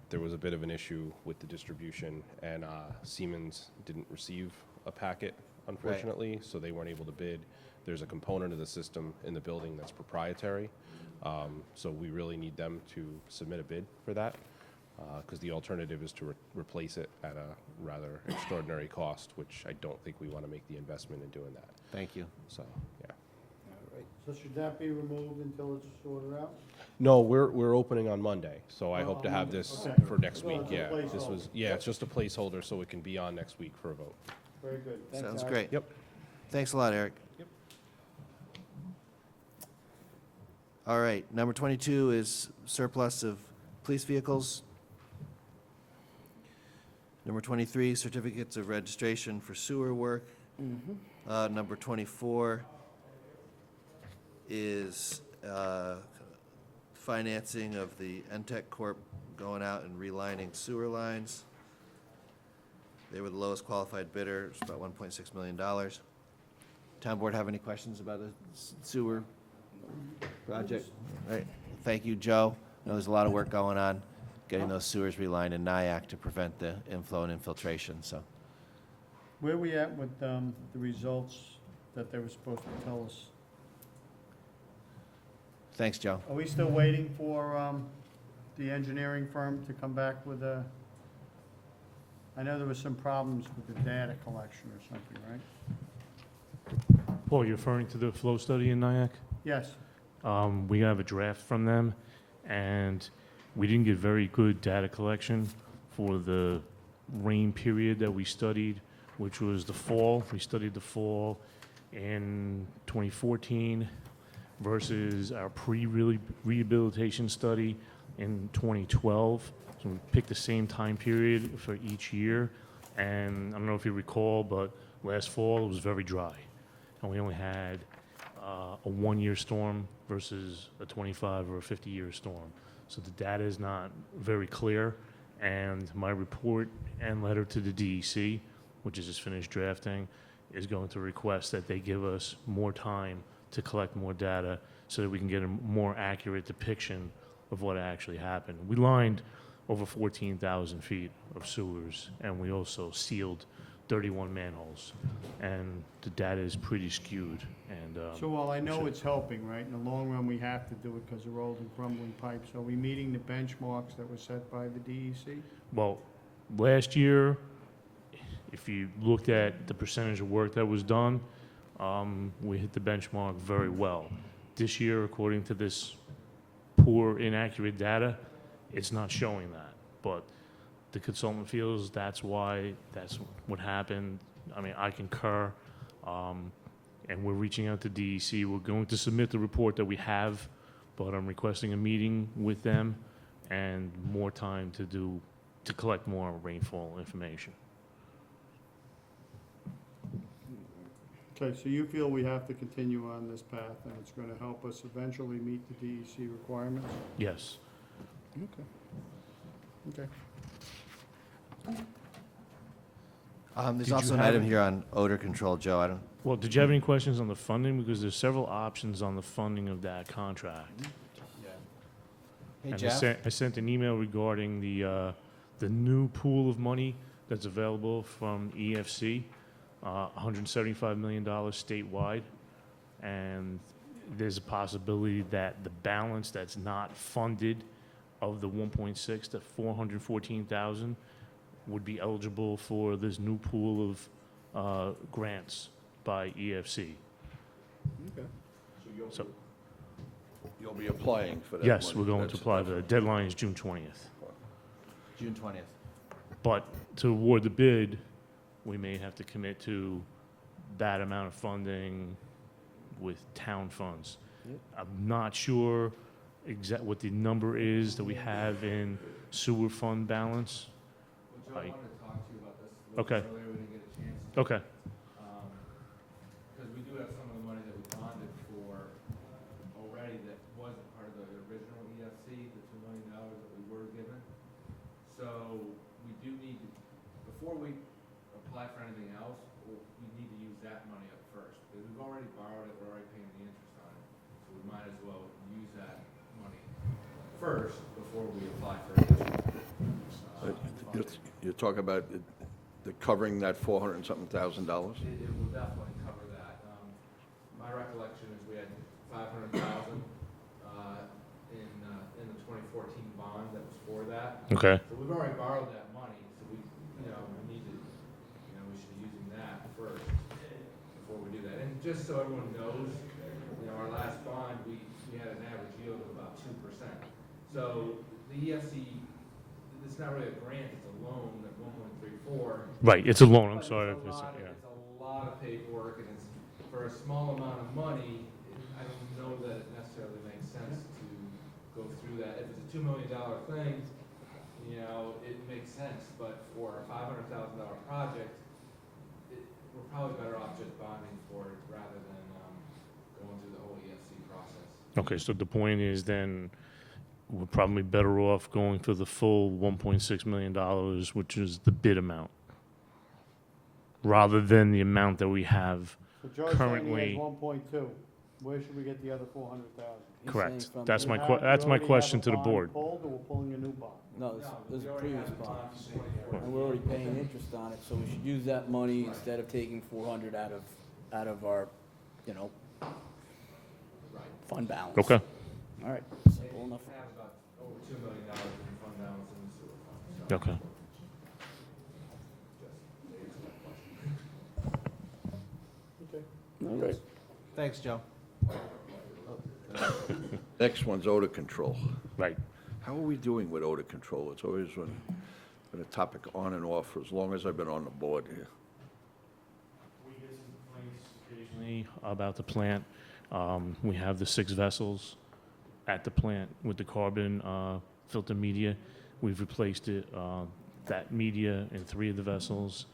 there was a bit of an issue with the distribution, and Siemens didn't receive a packet, unfortunately, so they weren't able to bid. There's a component of the system in the building that's proprietary, so we really need them to submit a bid for that, because the alternative is to replace it at a rather extraordinary cost, which I don't think we want to make the investment in doing that. Thank you. So, yeah. So should that be removed until it's sorted out? No, we're opening on Monday, so I Oh, hope to on have Monday. this Okay. for next So week, it's a yeah. This placeholder. was, yeah, it's just a placeholder so it can be on next week for a vote. Very good. Thanks, Sounds Art. great. Yep. Thanks a lot, Eric. Yep. All right, number 22 is surplus of police vehicles. Number 23, certificates of registration for sewer work. Number 24 is financing of the Entech Corp. Going out and relining sewer lines. They were the lowest qualified bidder, it's about $1.6 million. Town board have any questions about the sewer project? All right, thank you, Joe. I know there's a lot of work going on, getting those sewers relined in Nyack to prevent the inflow and infiltration, so. Where we at with the results that they were supposed to tell us? Thanks, Joe. Are we still waiting for the engineering firm to come back with a, I know there was some problems with the data collection or something, right? Paul, you're referring to the flow study in Nyack? Yes. We have a draft from them, and we didn't get very good data collection for the rain period that we studied, which was the fall. We studied the fall in 2014 versus our pre-rehabilitation study in 2012. So we picked the same time period for each year. And I don't know if you recall, but last fall it was very dry. And we only had a one-year storm versus a 25 or a 50-year storm. So the data is not very clear. And my report and letter to the DEC, which is just finished drafting, is going to request that they give us more time to collect more data so that we can get a more accurate depiction of what actually happened. We lined over 14,000 feet of sewers, and we also sealed 31 manholes. And the data is pretty skewed. And So while I know should- it's helping, right, in the long run, we have to do it because of old and crumbling pipes. Are we meeting the benchmarks that were set by the DEC? Well, last year, if you looked at the percentage of work that was done, we hit the benchmark very well. This year, according to this poor, inaccurate data, it's not showing that. But the consultant feels that's why, that's what happened. I mean, I concur. And we're reaching out to DEC. We're going to submit the report that we have, but I'm requesting a meeting with them and more time to collect more rainfall information. Okay, so you feel we have to continue on this path, and it's going to help us eventually meet the DEC requirements? Yes. Okay. Okay. There's Did also you an have item any- here on odor control, Joe. I don't, Well, did you have any questions on the funding? Because there's several options on the funding of that contract. hey, And Jeff? I sent an email regarding the new pool of money that's available from EFC, $175 million statewide. And there's a possibility that the balance that's not funded of the 1.6 to 414,000 would be eligible for this new pool of grants by EFC. Okay. So You'll be applying for that Yes, money. we're going to That's- apply. The deadline is June 20th. June 20th. But to award the bid, we may have to commit to that amount of funding with town funds. Yep. I'm not sure what the number is that we have in sewer fund balance. Well, Joe, I Right. wanted to talk to you about this a little Okay. bit earlier, we didn't get a chance to. Okay, Because we do have some of the money that we bonded for already that wasn't part of the original EFC, the $2 million that we were given. So we do need to, before we apply for anything else, we need to use that money up first. Because we've already borrowed it, we're already paying the interest on it. So we might as well use that money first before we apply for additional. You're talking about the covering that 400 and something thousand dollars? It will definitely cover that. My recollection is we had 500,000 in the 2014 bond that was for that. okay, So we've already borrowed that money, so we need to, we should be using that first before we do that. And just so everyone knows, our last bond, we had an average yield of about 2%. So the EFC, it's not really a grant, it's a loan at 1.34. right, it's a loan, I'm But sorry. It's if it's- yeah. a lot of paperwork, and it's, for a small amount of money, I don't know that it necessarily makes sense to go through that. If it's a $2 million thing, it makes sense, but for a $500,000 project, we're probably better off just bonding for it rather than going through the whole EFC process. Okay, so the point is then, we're probably better off going for the full $1.6 million, which is the bid amount, rather than the amount that we have So Joe's saying he currently. has 1.2. Where should we get the other 400,000? He's Correct. saying from- That's You my, have- that's you my already have question a to the bond board. pulled, or we're pulling a new bond? No, this is we a already previous have a bond. bond from 2014. And we're already paying interest on it, so we should use that money instead of taking 400 out of our, fund balance. Okay, All right, simple enough. We have about over $2 million in fund balance in the sewer fund. So okay. just to answer that question. All right. Thanks, Joe. Next one's odor control. Right. How are we doing with odor control? It's always been a topic on and off for as long as I've been on the board here. We get some complaints occasionally about the plant. We have the 6 vessels at the plant with the carbon filter media. We've replaced it, that media in 3 of the vessels.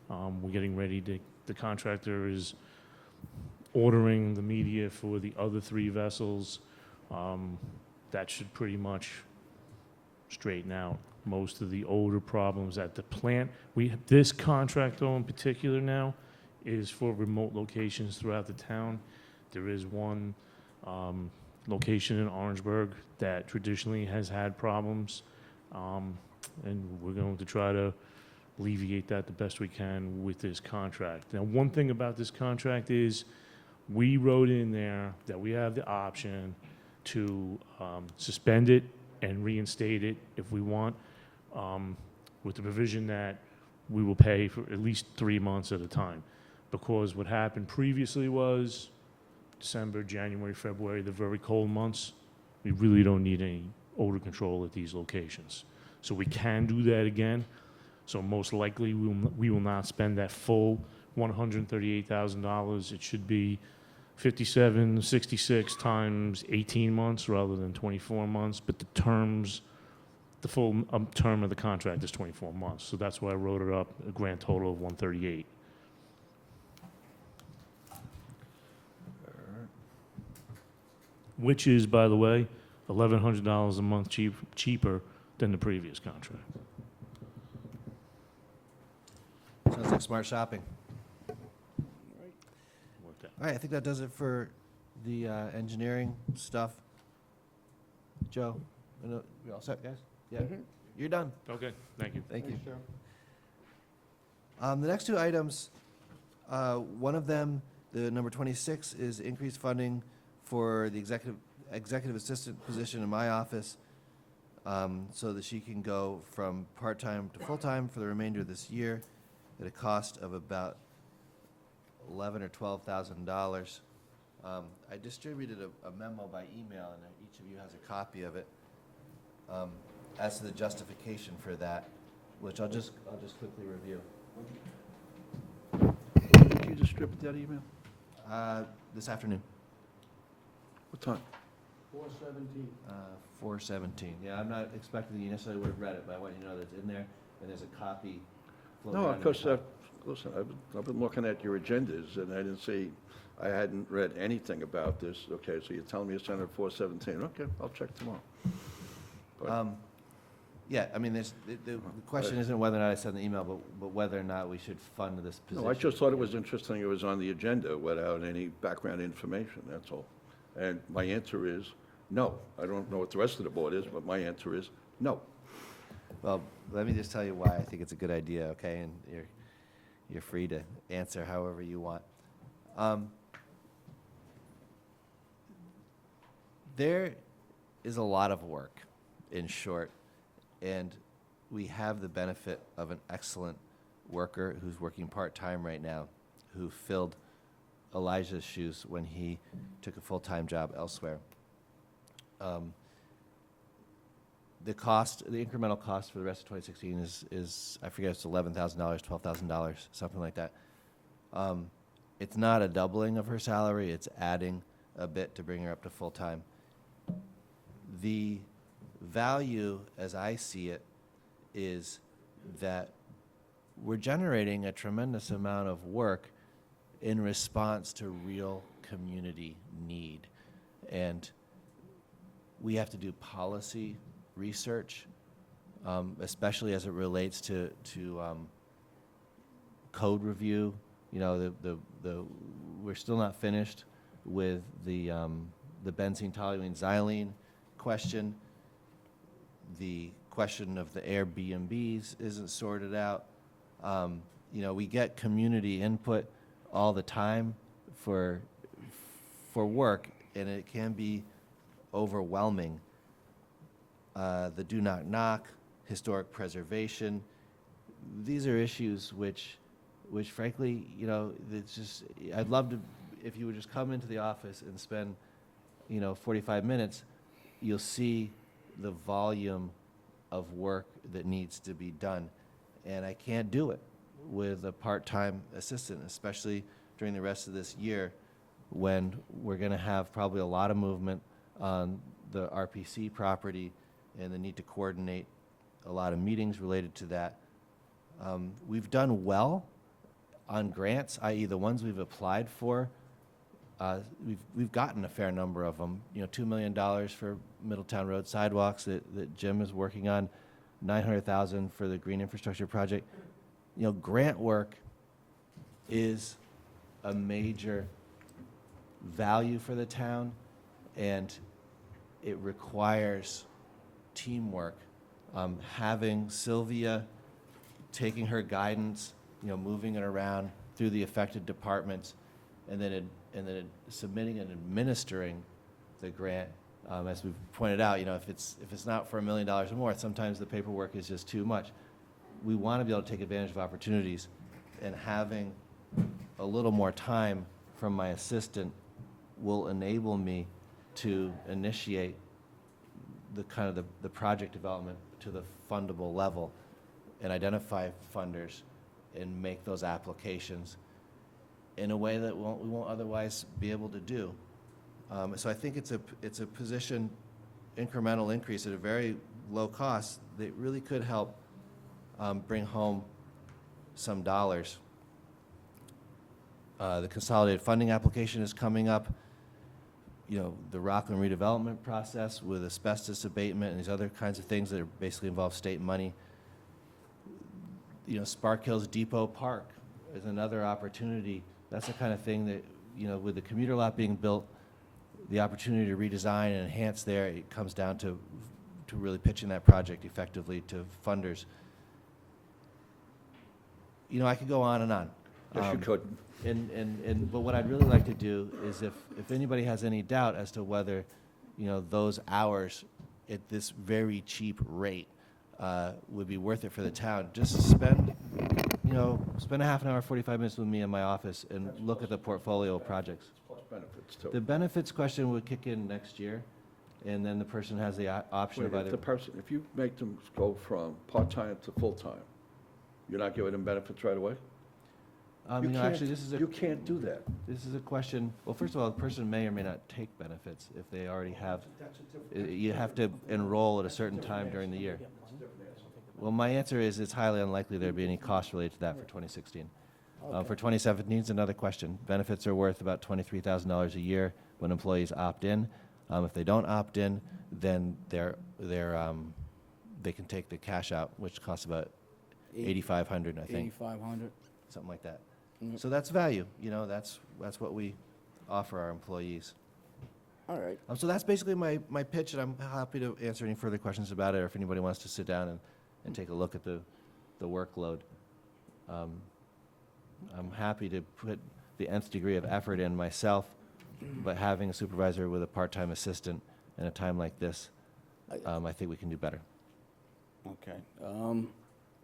We're getting ready to, the contractor is ordering the media for the other 3 vessels. That should pretty much straighten out most of the older problems at the plant. This contract, though, in particular now, is for remote locations throughout the town. There is one location in Orangeburg that traditionally has had problems, and we're going to try to alleviate that the best we can with this contract. Now, one thing about this contract is we wrote in there that we have the option to suspend it and reinstate it if we want, with the provision that we will pay for at least 3 months at a time. Because what happened previously was December, January, February, the very cold months, we really don't need any odor control at these locations. So we can do that again. So most likely, we will not spend that full $138,000. It should be 57, 66 times 18 months rather than 24 months. But the terms, the full term of the contract is 24 months. So that's why I wrote it up, a grand total of 138. Which is, by the way, $1,100 a month cheaper than the previous contract. Sounds like smart shopping. Worked out. All right, I think that does it for the engineering stuff. Joe, we all set, guys? Yeah, you're done. Okay, thank you. Thank you. Thanks, Joe. The next 2 items, one of them, the number 26, is increased funding for the executive assistant position in my office, so that she can go from part-time to full-time for the remainder of this year at a cost of about $11,000 or $12,000. I distributed a memo by email, and each of you has a copy of it, as to the justification for that, which I'll just quickly review. Did you distribute that email? This afternoon. What time? 4:17. Yeah, I'm not expecting that you necessarily would have read it, but I want you to know that it's in there, and there's a copy. floating No, around in of course, the top. listen, I've been looking at your agendas, and I didn't see, I hadn't read anything about this. Okay, so you're telling me it's on at 4:17. Okay, I'll check tomorrow. But- Yeah, I mean, the question isn't whether or not I sent the email, but whether or not we should fund this position. No, I just thought it was interesting it was on the agenda without any background information, that's all. And my answer is no. I don't know what the rest of the board is, but my answer is no. Well, let me just tell you why I think it's a good idea, okay? And you're free to answer however you want. There is a lot of work, in short, and we have the benefit of an excellent worker who's working part-time right now, who filled Elijah's shoes when he took a full-time job elsewhere. The incremental cost for the rest of 2016 is I forget, it's $11,000, $12,000, something like that. It's not a doubling of her salary, it's adding a bit to bring her up to full-time. The value, as I see it, is that we're generating a tremendous amount of work in response to real community need. And we have to do policy research, especially as it relates to code review. You know, we're still not finished with the benzene, toluene, xylene question. The question of the Airbnbs isn't sorted out. You know, we get community input all the time for work, and it can be overwhelming. The do not knock, historic preservation, these are issues which frankly, you know, it's just, I'd love to, if you would just come into the office and spend, 45 minutes, you'll see the volume of work that needs to be done. And I can't do it with a part-time assistant, especially during the rest of this year when we're going to have probably a lot of movement on the RPC property and the need to coordinate a lot of meetings related to that. We've done well on grants, i.e. the ones we've applied for. We've gotten a fair number of them. $2 million for Middletown Road sidewalks that Jim is working on, $900,000 for the green infrastructure project. Grant work is a major value for the town, and it requires teamwork. Having Sylvia taking her guidance, moving it around through the affected departments, and then submitting and administering the grant. As we've pointed out, if it's not for $1 million or more, sometimes the paperwork is just too much. We want to be able to take advantage of opportunities, and having a little more time from my assistant will enable me to initiate the project development to the fundable level and identify funders and make those applications in a way that we won't otherwise be able to do. So I think it's a position incremental increase at a very low cost that really could help bring home some dollars. The consolidated funding application is coming up. The Rockland redevelopment process with asbestos abatement and these other kinds of things that are basically involve state money. Spark Hills Depot Park is another opportunity. That's the kind of thing that, with the commuter lot being built, the opportunity to redesign and enhance there, it comes down to really pitching that project effectively to funders. I could go on and on. Yes, you could. But what I'd really like to do is if anybody has any doubt as to whether, those hours at this very cheap rate would be worth it for the town, just spend a half an hour, 45 minutes with me in my office and look at the portfolio of projects. Plus benefits too. The benefits question would kick in next year, and then the person has the option of Wait, either. if the person, if you make them go from part-time to full-time, you're not giving them benefits right away? You know, actually, You can't do that. this is a question, well, first of all, the person may or may not take benefits if they already have. You have to enroll at a certain time during the year. Well, my answer is it's highly unlikely there'd be any cost related to that for 2016. For 2017, it's another question. Benefits are worth about $23,000 a year when employees opt in. If they don't opt in, then they can take the cash out, which costs about $8,500, I think, 8,500. something like that. So that's value. You know, that's what we offer our employees. All right. So that's basically my pitch, and I'm happy to answer any further questions about it, or if anybody wants to sit down and take a look at the workload. I'm happy to put the nth degree of effort in myself, but having a supervisor with a part-time assistant in a time like this, I think we can do better. Okay.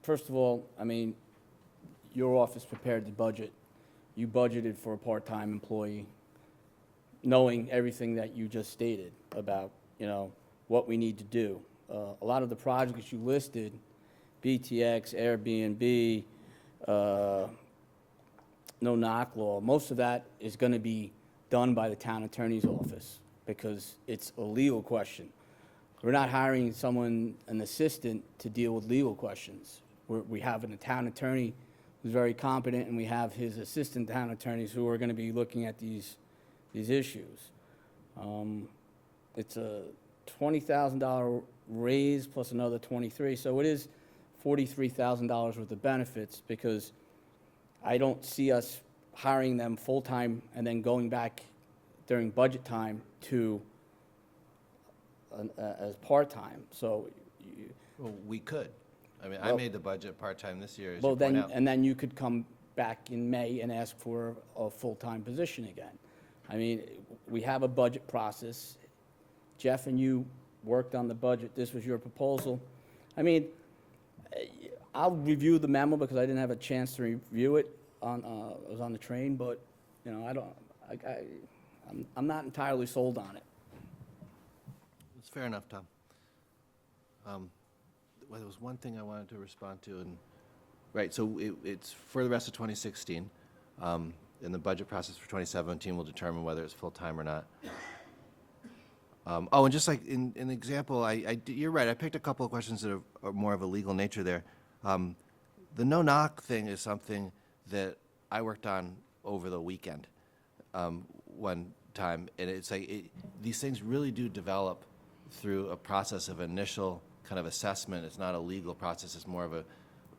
First of all, I mean, your office prepared the budget. You budgeted for a part-time employee, knowing everything that you just stated about, you know, what we need to do. A lot of the projects you listed, BTX, Airbnb, no-knock law, most of that is going to be done by the town attorney's office because it's a legal question. We're not hiring someone, an assistant, to deal with legal questions. We have a town attorney who's very competent, and we have his assistant town attorneys who are going to be looking at these issues. It's a $20,000 raise plus another 23, so it is $43,000 worth of benefits because I don't see us hiring them full-time and then going back during budget time to as part-time. So, Well, we could. I mean, I Well- made the budget part-time this year, as well, you point then, out. and then you could come back in May and ask for a full-time position again. I mean, we have a budget process. Jeff and you worked on the budget. This was your proposal. I mean, I'll review the memo because I didn't have a chance to review it I was on the train, but, you know, I'm not entirely sold on it. It's fair enough, Tom. Well, there was one thing I wanted to respond to, and, right, so it's for the rest of 2016. And the budget process for 2017 will determine whether it's full-time or not. And just like in an example, you're right, I picked a couple of questions that are more of a legal nature there. The no-knock thing is something that I worked on over the weekend one time, and it's like these things really do develop through a process of initial kind of assessment. It's not a legal process, it's more of a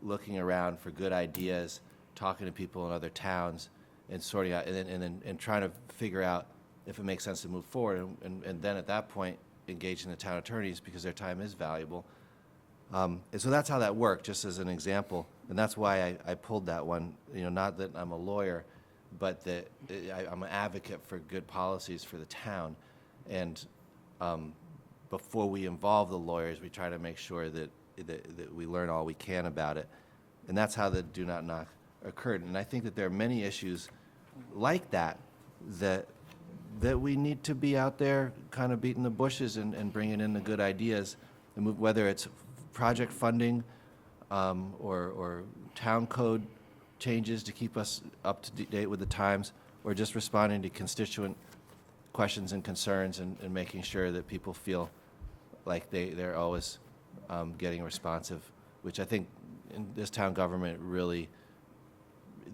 looking around for good ideas, talking to people in other towns, and sorting out, and trying to figure out if it makes sense to move forward, and then at that point, engaging the town attorneys because their time is valuable. And so that's how that worked, just as an example, and that's why I pulled that one. You know, not that I'm a lawyer, but that I'm an advocate for good policies for the town, and before we involve the lawyers, we try to make sure that we learn all we can about it, and that's how the do not knock occurred. And I think that there are many issues like that we need to be out there kind of beating the bushes and bringing in the good ideas, and whether it's project funding or town code changes to keep us up to date with the times, or just responding to constituent questions and concerns and making sure that people feel like they're always getting responsive, which I think in this town government really,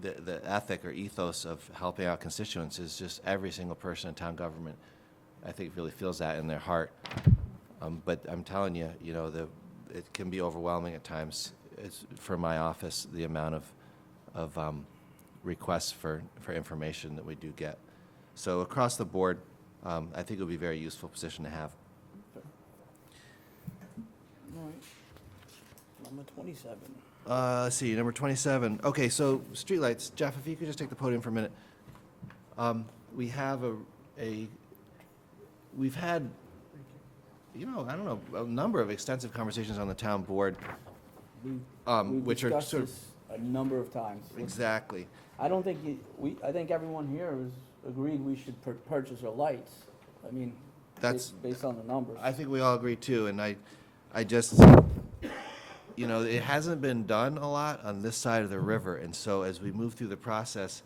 the ethic or ethos of helping out constituents is just every single person in town government, I think, really feels that in their heart. But I'm telling you, you know, it can be overwhelming at times. It's, for my office, the amount of requests for information that we do get. So across the board, I think it would be a very useful position to have. All right. Number 27. Let's see, number 27. Okay, so streetlights. Jeff, if you could just take the podium for a minute. We have we've had, you know, I don't know, a number of extensive conversations on the town board, We've which are discussed sort of this a number of times. exactly. I don't think I think everyone here is agreed we should purchase our lights. I mean, That's- based on the numbers. I think we all agree too, and I just, you know, it hasn't been done a lot on this side of the river, and so as we move through the process,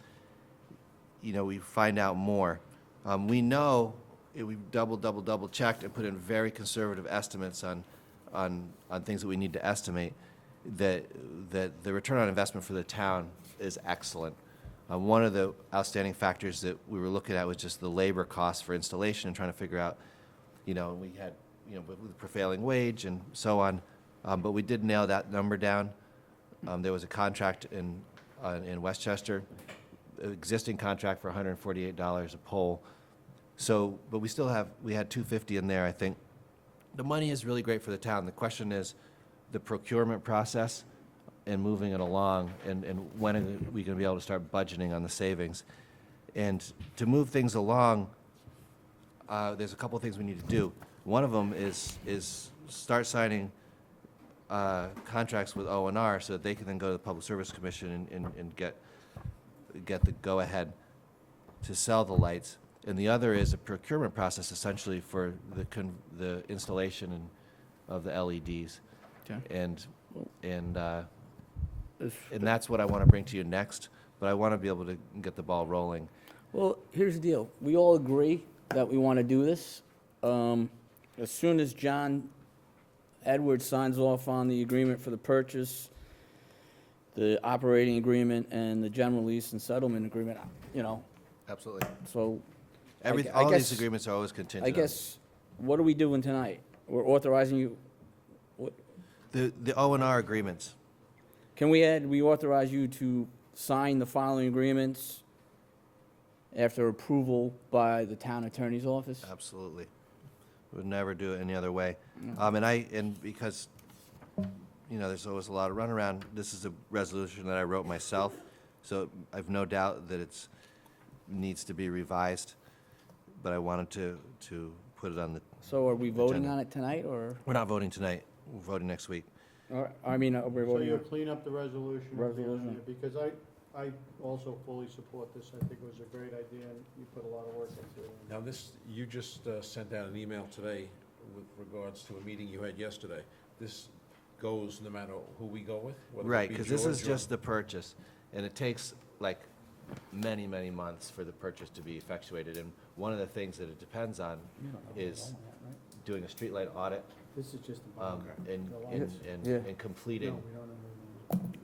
you know, we find out more. We know, we've double checked and put in very conservative estimates on things that we need to estimate, that the return on investment for the town is excellent. One of the outstanding factors that we were looking at was just the labor costs for installation and trying to figure out, you know, we had, you know, with the prevailing wage and so on, but we did nail that number down. There was a contract in Westchester, existing contract for $148 a pole. So, but we had $250 in there, I think. The money is really great for the town. The question is the procurement process and moving it along, and when are we going to be able to start budgeting on the savings? And to move things along, there's a couple of things we need to do. One of them is start signing contracts with O&R so that they can then go to the Public Service Commission and get the go-ahead to sell the lights. And the other is a procurement process essentially for the installation of the LEDs. Okay. And that's what I want to bring to you next, but I want to be able to get the ball rolling. Well, here's the deal. We all agree that we want to do this. As soon as John Edwards signs off on the agreement for the purchase, the operating agreement, and the general lease and settlement agreement, you know, Absolutely. so. All these agreements are always contingent I on- guess, what are we doing tonight? We're authorizing you, what, The O&R agreements. can we authorize you to sign the following agreements after approval by the town attorney's office? Absolutely. Would never do it any other way. And because, you know, there's always a lot of runaround, this is a resolution that I wrote myself, so I've no doubt that needs to be revised, but I wanted to put it on the, So are we voting Agenda. on it tonight, or, we're not voting tonight, we're voting next week. we're So voting you'll on? clean up the resolution. Resolution. Because I also fully support this. I think it was a great idea, and you put a lot of work into it. Now, this, you just sent out an email today with regards to a meeting you had yesterday. This goes no matter who we go with? whether it Right, be because this is George or- just the purchase, and it takes like many, many months for the purchase to be effectuated. And one of the things that it depends on is doing a streetlight audit This is just a Yeah. and completing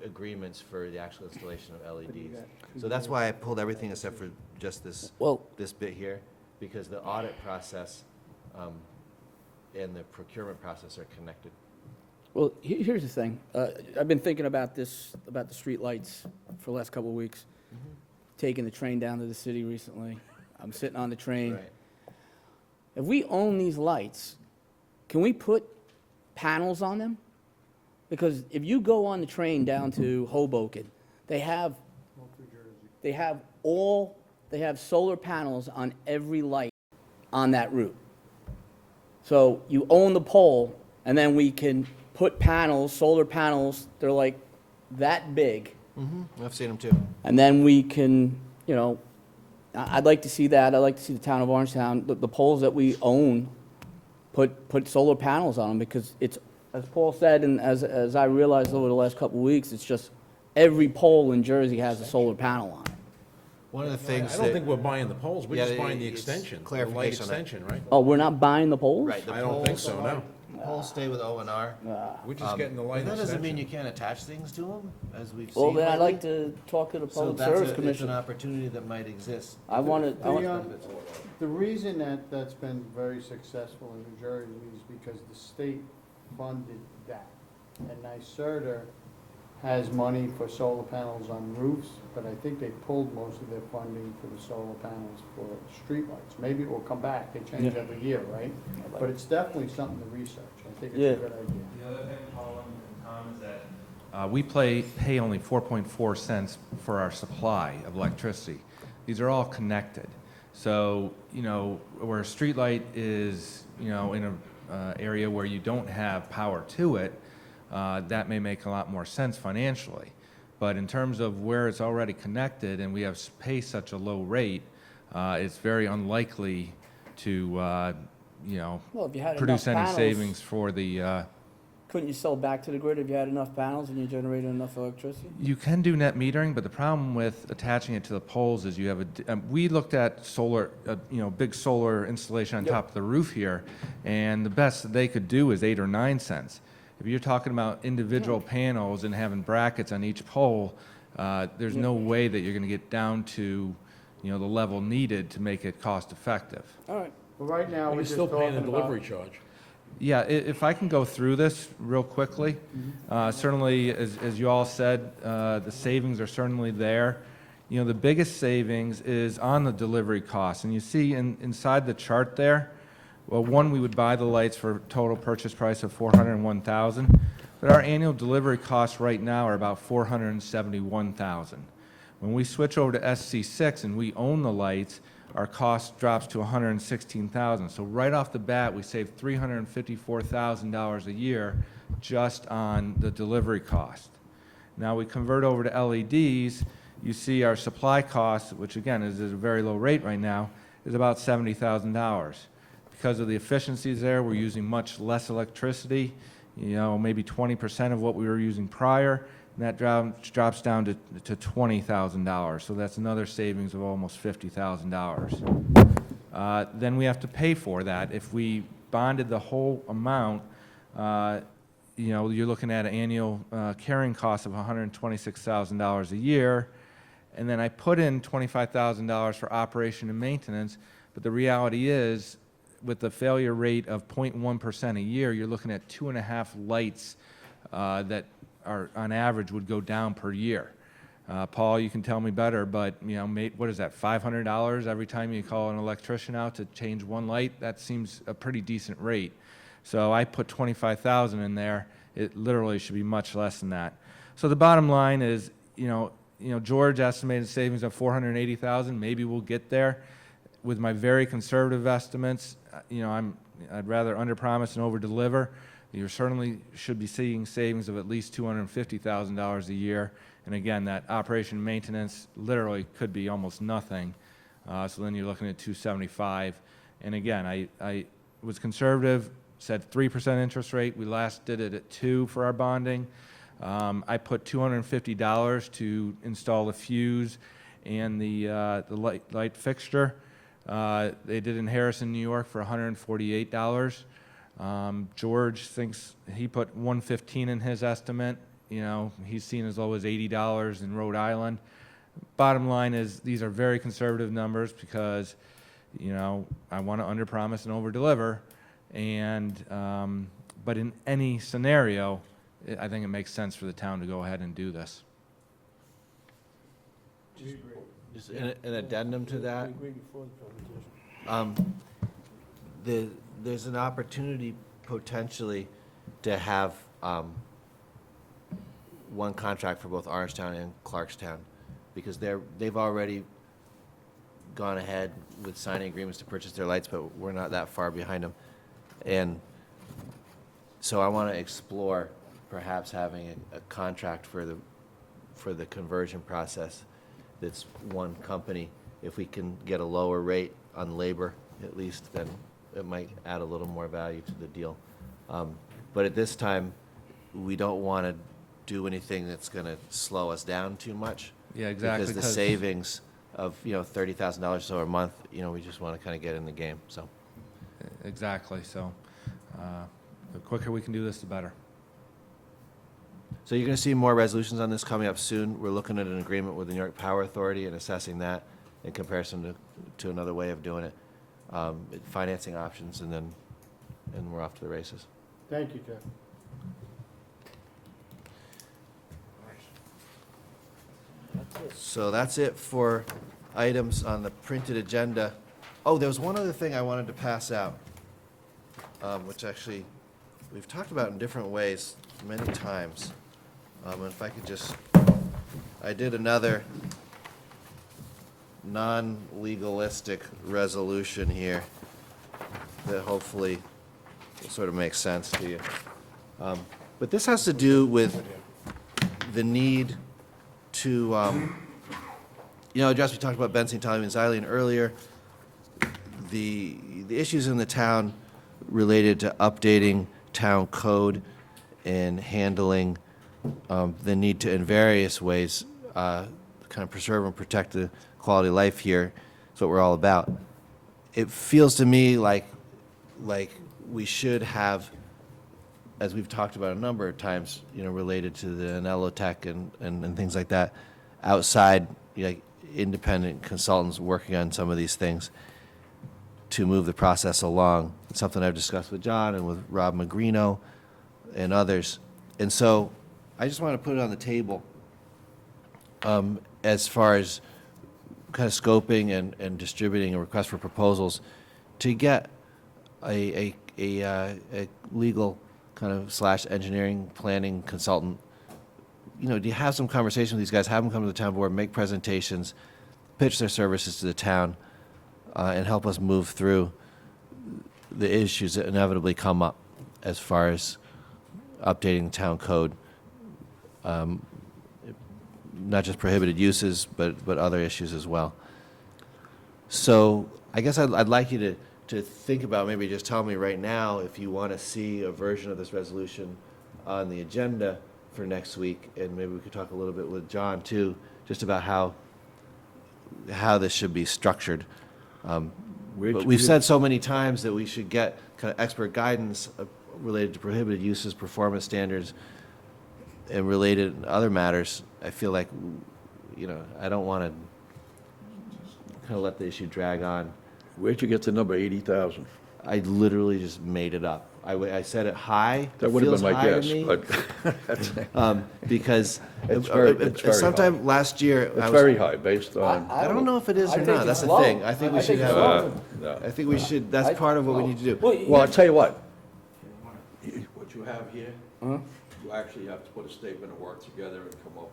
agreements for the actual installation of LEDs. So that's why I pulled everything except for just this Well, bit here, because the audit process and the procurement process are connected. well, here's the thing. I've been thinking about this, about the streetlights for the last couple of weeks. Taking the train down to the city recently. I'm sitting on the train. Right. If we own these lights, can we put panels on them? Because if you go on the train down to Hoboken, they have solar panels on every light on that route. So you own the pole, and then we can put panels, solar panels, they're like that big, I've seen them too. and then we can, you know, I'd like to see that. I'd like to see the town of Orangetown, the poles that we own, put solar panels on them, because it's, as Paul said, and as I realized over the last couple of weeks, it's just every pole in Jersey has a solar panel on it. One of the things I don't that- think we're buying the poles, we're Yeah, just buying the it's extension, the light clarification on that. extension, right? Oh, we're not buying the poles? Right, the I don't think poles- so, no. Poles stay with O&R. We're just getting the light But that doesn't mean extension. you can't attach things to them, as we've seen. Well, then I'd lately. like to talk to the So Public that's Service it's Commission. an opportunity that might exist. I want The reason that's been very successful in New Jersey is because the state funded that. And NYSERDA has money for solar panels on roofs, but I think they pulled most of their funding for the solar panels for streetlights. Maybe it will come back, they change Yeah. every year, right? But it's definitely something to research. I think Yeah. it's a good idea. The other thing, Paul and Tom, is that we pay only 4.4 cents for our supply of electricity. These are all connected. So, you know, where a streetlight is, you know, in a area where you don't have power to it, that may make a lot more sense financially. But in terms of where it's already connected and we have pay such a low rate, it's very unlikely to, you know, Well, if you had produce enough any panels- savings for the, Couldn't you sell back to the grid if you had enough panels and you generated enough electricity? you can do net metering, but the problem with attaching it to the poles is you have we looked at solar, you know, big solar installation on Yep. top of the roof here, and the best that they could do is 8 or 9 cents. If you're talking about individual panels and having brackets on each pole, there's no way that you're gonna get down to, you know, the level needed to make it cost effective. All right. Well, right now, You're we're just still paying a talking delivery about. charge. Yeah, if I can go through this real quickly. Certainly, as you all said, the savings are certainly there. You know, the biggest savings is on the delivery costs. And you see inside the chart there, well, one, we would buy the lights for a total purchase price of $401,000, but our annual delivery costs right now are about $471,000. When we switch over to SC6 and we own the lights, our cost drops to $116,000. So right off the bat, we save $354,000 a year just on the delivery cost. Now we convert over to LEDs, you see our supply cost, which again is at a very low rate right now, is about $70,000. Because of the efficiencies there, we're using much less electricity, you know, maybe 20% of what we were using prior, and that drops down to $20,000. So that's another savings of almost $50,000. Then we have to pay for that. If we bonded the whole amount, you know, you're looking at an annual carrying cost of $126,000 a year. And then I put in $25,000 for operation and maintenance, but the reality is, with the failure rate of 0.1% a year, you're looking at 2.5 lights that are, on average, would go down per year. Paul, you can tell me better, but, you know, what is that, $500 every time you call an electrician out to change one light? That seems a pretty decent rate. So I put $25,000 in there. It literally should be much less than that. So the bottom line is, you know, George estimated savings of $480,000. Maybe we'll get there. With my very conservative estimates, you know, I'd rather underpromise and overdeliver. You certainly should be seeing savings of at least $250,000 a year. And again, that operation and maintenance literally could be almost nothing. So then you're looking at $275,000. And again, I was conservative, said 3% interest rate. We last did it at 2% for our bonding. I put $250 to install the fuse and the light fixture. They did in Harrison, New York for $148. George thinks he put $115 in his estimate. You know, he's seen as low as $80 in Rhode Island. Bottom line is these are very conservative numbers because, you know, I want to underpromise and overdeliver. And but in any scenario, I think it makes sense for the town to go ahead and do this. Just an addendum to that. We agreed before the presentation. There's an opportunity potentially to have one contract for both Orangetown and Clarkstown, because they've already gone ahead with signing agreements to purchase their lights, but we're not that far behind them. And so I want to explore perhaps having a contract for the conversion process that's one company. If we can get a lower rate on labor, at least, then it might add a little more value to the deal. But at this time, we don't want to do anything that's going to slow us down too much. Yeah, exactly. Because the savings of, you know, $30,000 or so a month, you know, we just want to kind of get in the game, so. Exactly. So the quicker we can do this, the better. So you're going to see more resolutions on this coming up soon. We're looking at an agreement with the New York Power Authority and assessing that in comparison to another way of doing it, financing options, and we're off to the races. Thank you, Jeff. So that's it for items on the printed agenda. Oh, there was one other thing I wanted to pass out, which actually we've talked about in different ways many times. If I could just, I did another non-legalistic resolution here that hopefully will sort of make sense to you. But this has to do with the need to Josh, we talked about Benson, Tommy, and Xylene earlier. The issues in the town related to updating town code and handling the need to, in various ways, kind of preserve and protect the quality of life here is what we're all about. It feels to me like we should have, as we've talked about a number of times, related to the Anello Tech and things like that, outside, like independent consultants working on some of these things to move the process along. It's something I've discussed with John and with Rob Magrino and others. And so I just want to put it on the table as far as kind of scoping and distributing a request for proposals to get a legal kind of / engineering planning consultant. Do you have some conversation with these guys, have them come to the town board, make presentations, pitch their services to the town, and help us move through the issues that inevitably come up as far as updating the town code, not just prohibited uses, but other issues as well. So I guess I'd like you to think about, maybe just tell me right now if you want to see a version of this resolution on the agenda for next week, and maybe we could talk a little bit with John too, just about how this should be structured. But we've said so many times that we should get kind of expert guidance related to prohibited uses, performance standards, and related other matters. I feel like, I don't want to kind of let the issue drag on. Where'd you get the number 80,000? I literally just made it up. I said it high. That would have feels been my high to guess, me, but because it's very sometime high. last year It's very high based on. I don't know if it is I or think not. That's it's the low. thing. I think we should it's have. low. No. I think we should. That's part of what we need to do. Well, I'll tell you what. What you have here, Uh-huh. you actually have to put a statement of work together and come up,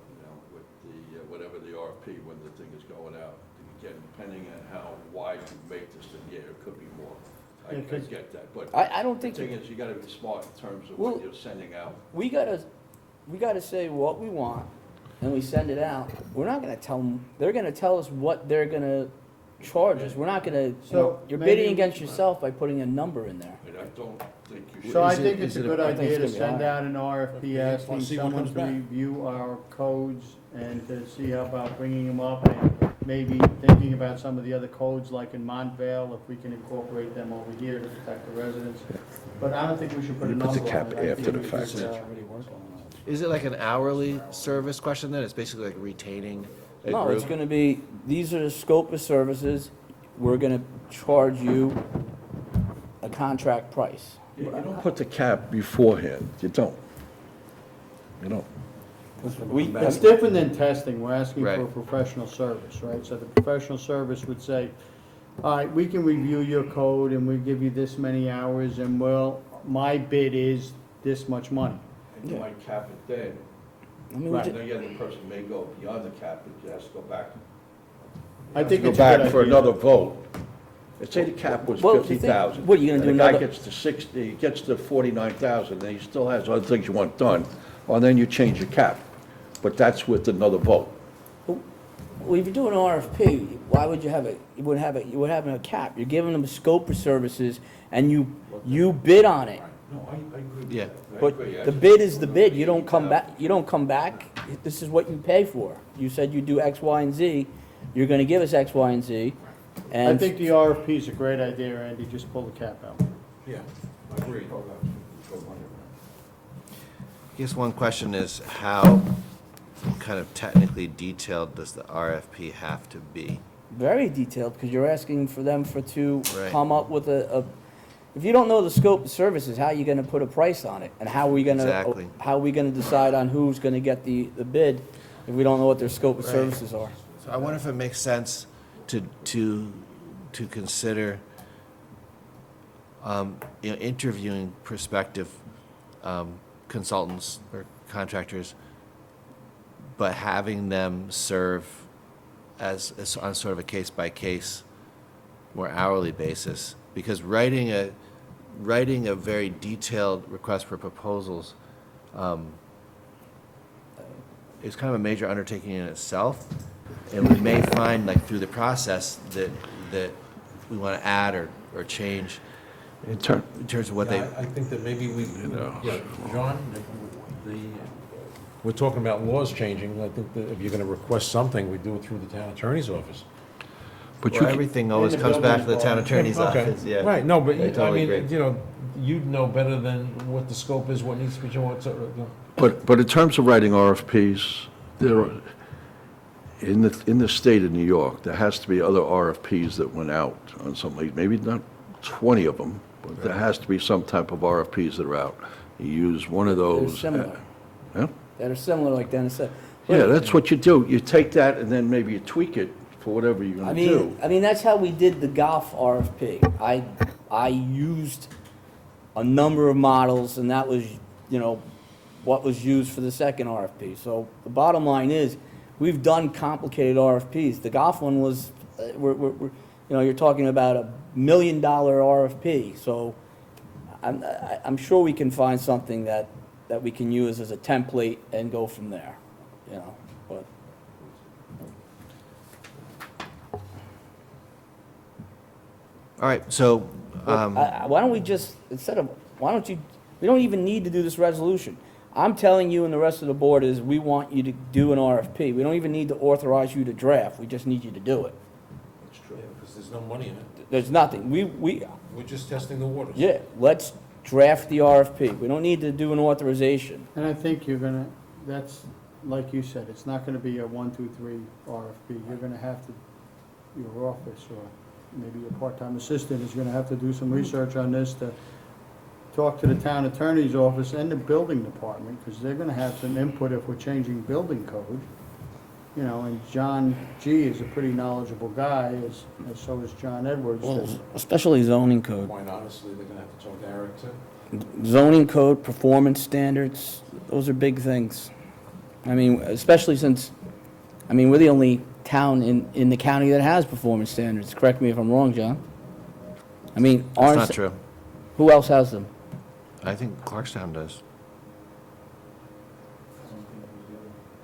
with the, whatever the RFP when the thing is going out. Again, depending on how wide you make this thing, yeah, it could be more. I get that, but I don't the think, thing is, you gotta be smart in terms of Well- what you're sending out. we gotta say what we want, and we send it out. We're not gonna tell them, they're gonna tell us what they're gonna charge us. We're not gonna, So you're maybe- bidding against yourself by putting a number in there. And I don't think you should. So I Is it- think it's is a it good I think idea to it's gonna be send high. out an RFP Let's asking see what someone comes to back. review our codes and to see how about bringing them up and maybe thinking about some of the other codes like in Montvale, if we can incorporate them over here to protect the residents. But I don't think we should put a You number put on the it. cap I think after the we fact. should, Is it like an hourly service question then? It's basically like retaining a No, it's group? gonna be, these are the scope of services, we're gonna charge you a contract price. You don't put the cap beforehand, you don't. You don't. It's different than testing, we're asking for a Right. professional service, right? So the professional service would say, all right, we can review your code and we give you this many hours and my bid is this much money. And you might cap it then. I mean, we Right. ju- Then again, the person may go beyond the cap, but you have to go back. I think Go it's a good back for idea. another vote. Let's say the cap was Well, the thing- 50,000. what, you gonna do And the guy another- gets to 60, he gets to 49,000, and he still has other things you want done, well, then you change your cap. But that's with another vote. Well, if you do an RFP, why would you have it, you would have a cap, you're giving them a scope of services, and you bid on it. No, I agree with Yeah. that. I But agree. I the just- bid is the bid, you don't come back, this is what you pay for. You said you do X, Y, and Z, you're gonna give us X, Y, and Z, I and think the RFP is a great idea, Andy, just pull the cap out. Yeah, I agree. I guess one question is how kind of technically detailed does the RFP have to be? very detailed, because you're asking for them to Right. come up with if you don't know the scope of services, how are you gonna put a price on it? And how are we Exactly. gonna decide on who's gonna get the bid if we don't know what their scope of Right. services are? So I wonder if it makes sense to consider, interviewing prospective consultants or contractors, but having them serve as on sort of a case-by-case, more hourly basis. Because writing a very detailed request for proposals is kind of a major undertaking in itself. And we may find, like, through the process, that we want to add or change in terms of what they, I think that maybe we, yeah, John, we're talking about laws changing. I think that if you're gonna request something, we do it through the town attorney's office. But well, everything always comes back to the town attorney's Okay. office, yeah. Right, no, but, I I totally mean, agree. you know, you'd know better than what the scope is, what needs to be done, what's, you know. But in terms of writing RFPs, there are, in the state of New York, there has to be other RFPs that went out on something, like maybe not 20 of them, but there has to be some type of RFPs that are out. You use one of They're those. similar. Yeah? That are similar, like Dennis said. Yeah, that's what you do. You take that and then maybe you tweak it for whatever you're I gonna mean, do. that's how we did the golf RFP. I used a number of models, and that was, you know, what was used for the second RFP. So the bottom line is, we've done complicated RFPs. The golf one was, you know, you're talking about $1 million RFP. So I'm sure we can find something that we can use as a template and go from there, you know, but. All right, so, Why don't we just, we don't even need to do this resolution. I'm telling you and the rest of the board is, we want you to do an RFP. We don't even need to authorize you to draft, we just need you to do it. It's true, because there's no money in it. There's nothing, We're just testing the waters. yeah, let's draft the RFP. We don't need to do an authorization. And I think you're gonna, that's, like you said, it's not gonna be a 1, 2, 3 RFP. You're gonna have to, your office or maybe your part-time assistant is gonna have to do some research on this to talk to the town attorney's office and the building department, because they're gonna have some input if we're changing building code. You know, and John G. is a pretty knowledgeable guy, as so is John Edwards. Well, especially zoning code. Quite honestly, they're gonna have to talk to Eric too. Zoning code, performance standards, those are big things. I mean, especially since, we're the only town in the county that has performance standards. Correct me if I'm wrong, John. that's ours. not true. Who else has them? I think Clarkstown does.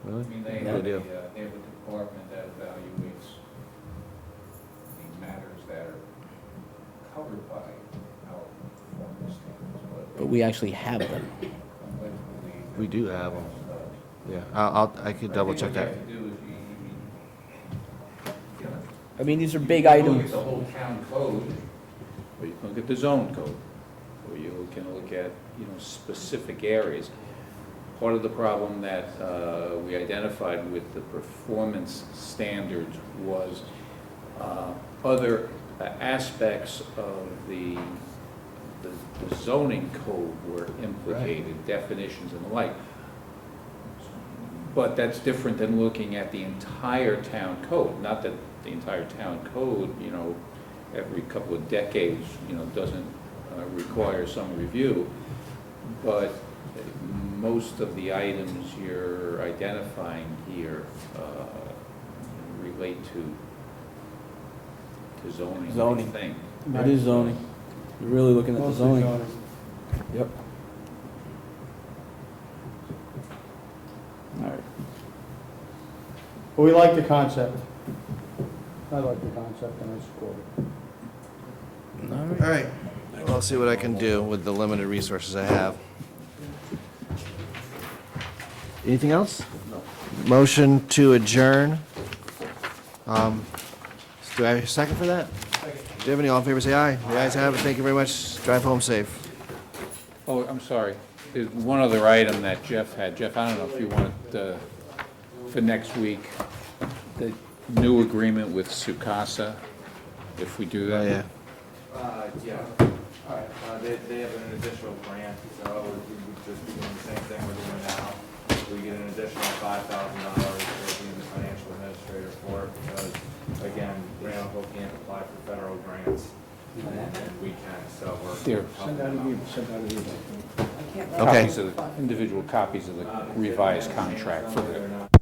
Really? I mean, they Yeah, have they do. they have a department that evaluates the matters that are covered by our performance standards, But we actually have them. We do have them. Yeah, I could double check that. These are big You can items. look at the whole town code, or you can look at the zone code, or you can look at, specific areas. Part of the problem that we identified with the performance standards was other aspects of the zoning code were implicated, definitions and the like. But that's different than looking at the entire town code. Not that the entire town code, every couple of decades, doesn't require some review. But most of the items you're identifying here relate to zoning. Zoning. Thing. It is zoning. You're really looking at the Mostly zoning. zoning. Yep. All right. But we like the concept. I like the concept and I support it. All right, well, I'll see what I can do with the limited resources I have. Anything else? No. Motion to adjourn. Do I have a second for that? Do you have any, all in favor, say aye. The ayes have it, thank you very much, drive home safe. Oh, I'm sorry. There's one other item that Jeff had. Jeff, I don't know if you want, for next week, the new agreement with Sukasa, if we do Oh, that. yeah. Yeah, all right, they have an additional grant, so we would just be doing the same thing we're doing now. We get an additional $5,000 for being the financial administrator for it, because, again, Ramapo can't apply for federal grants, and we can, so we're. There. Okay. Individual copies of the revised contract for the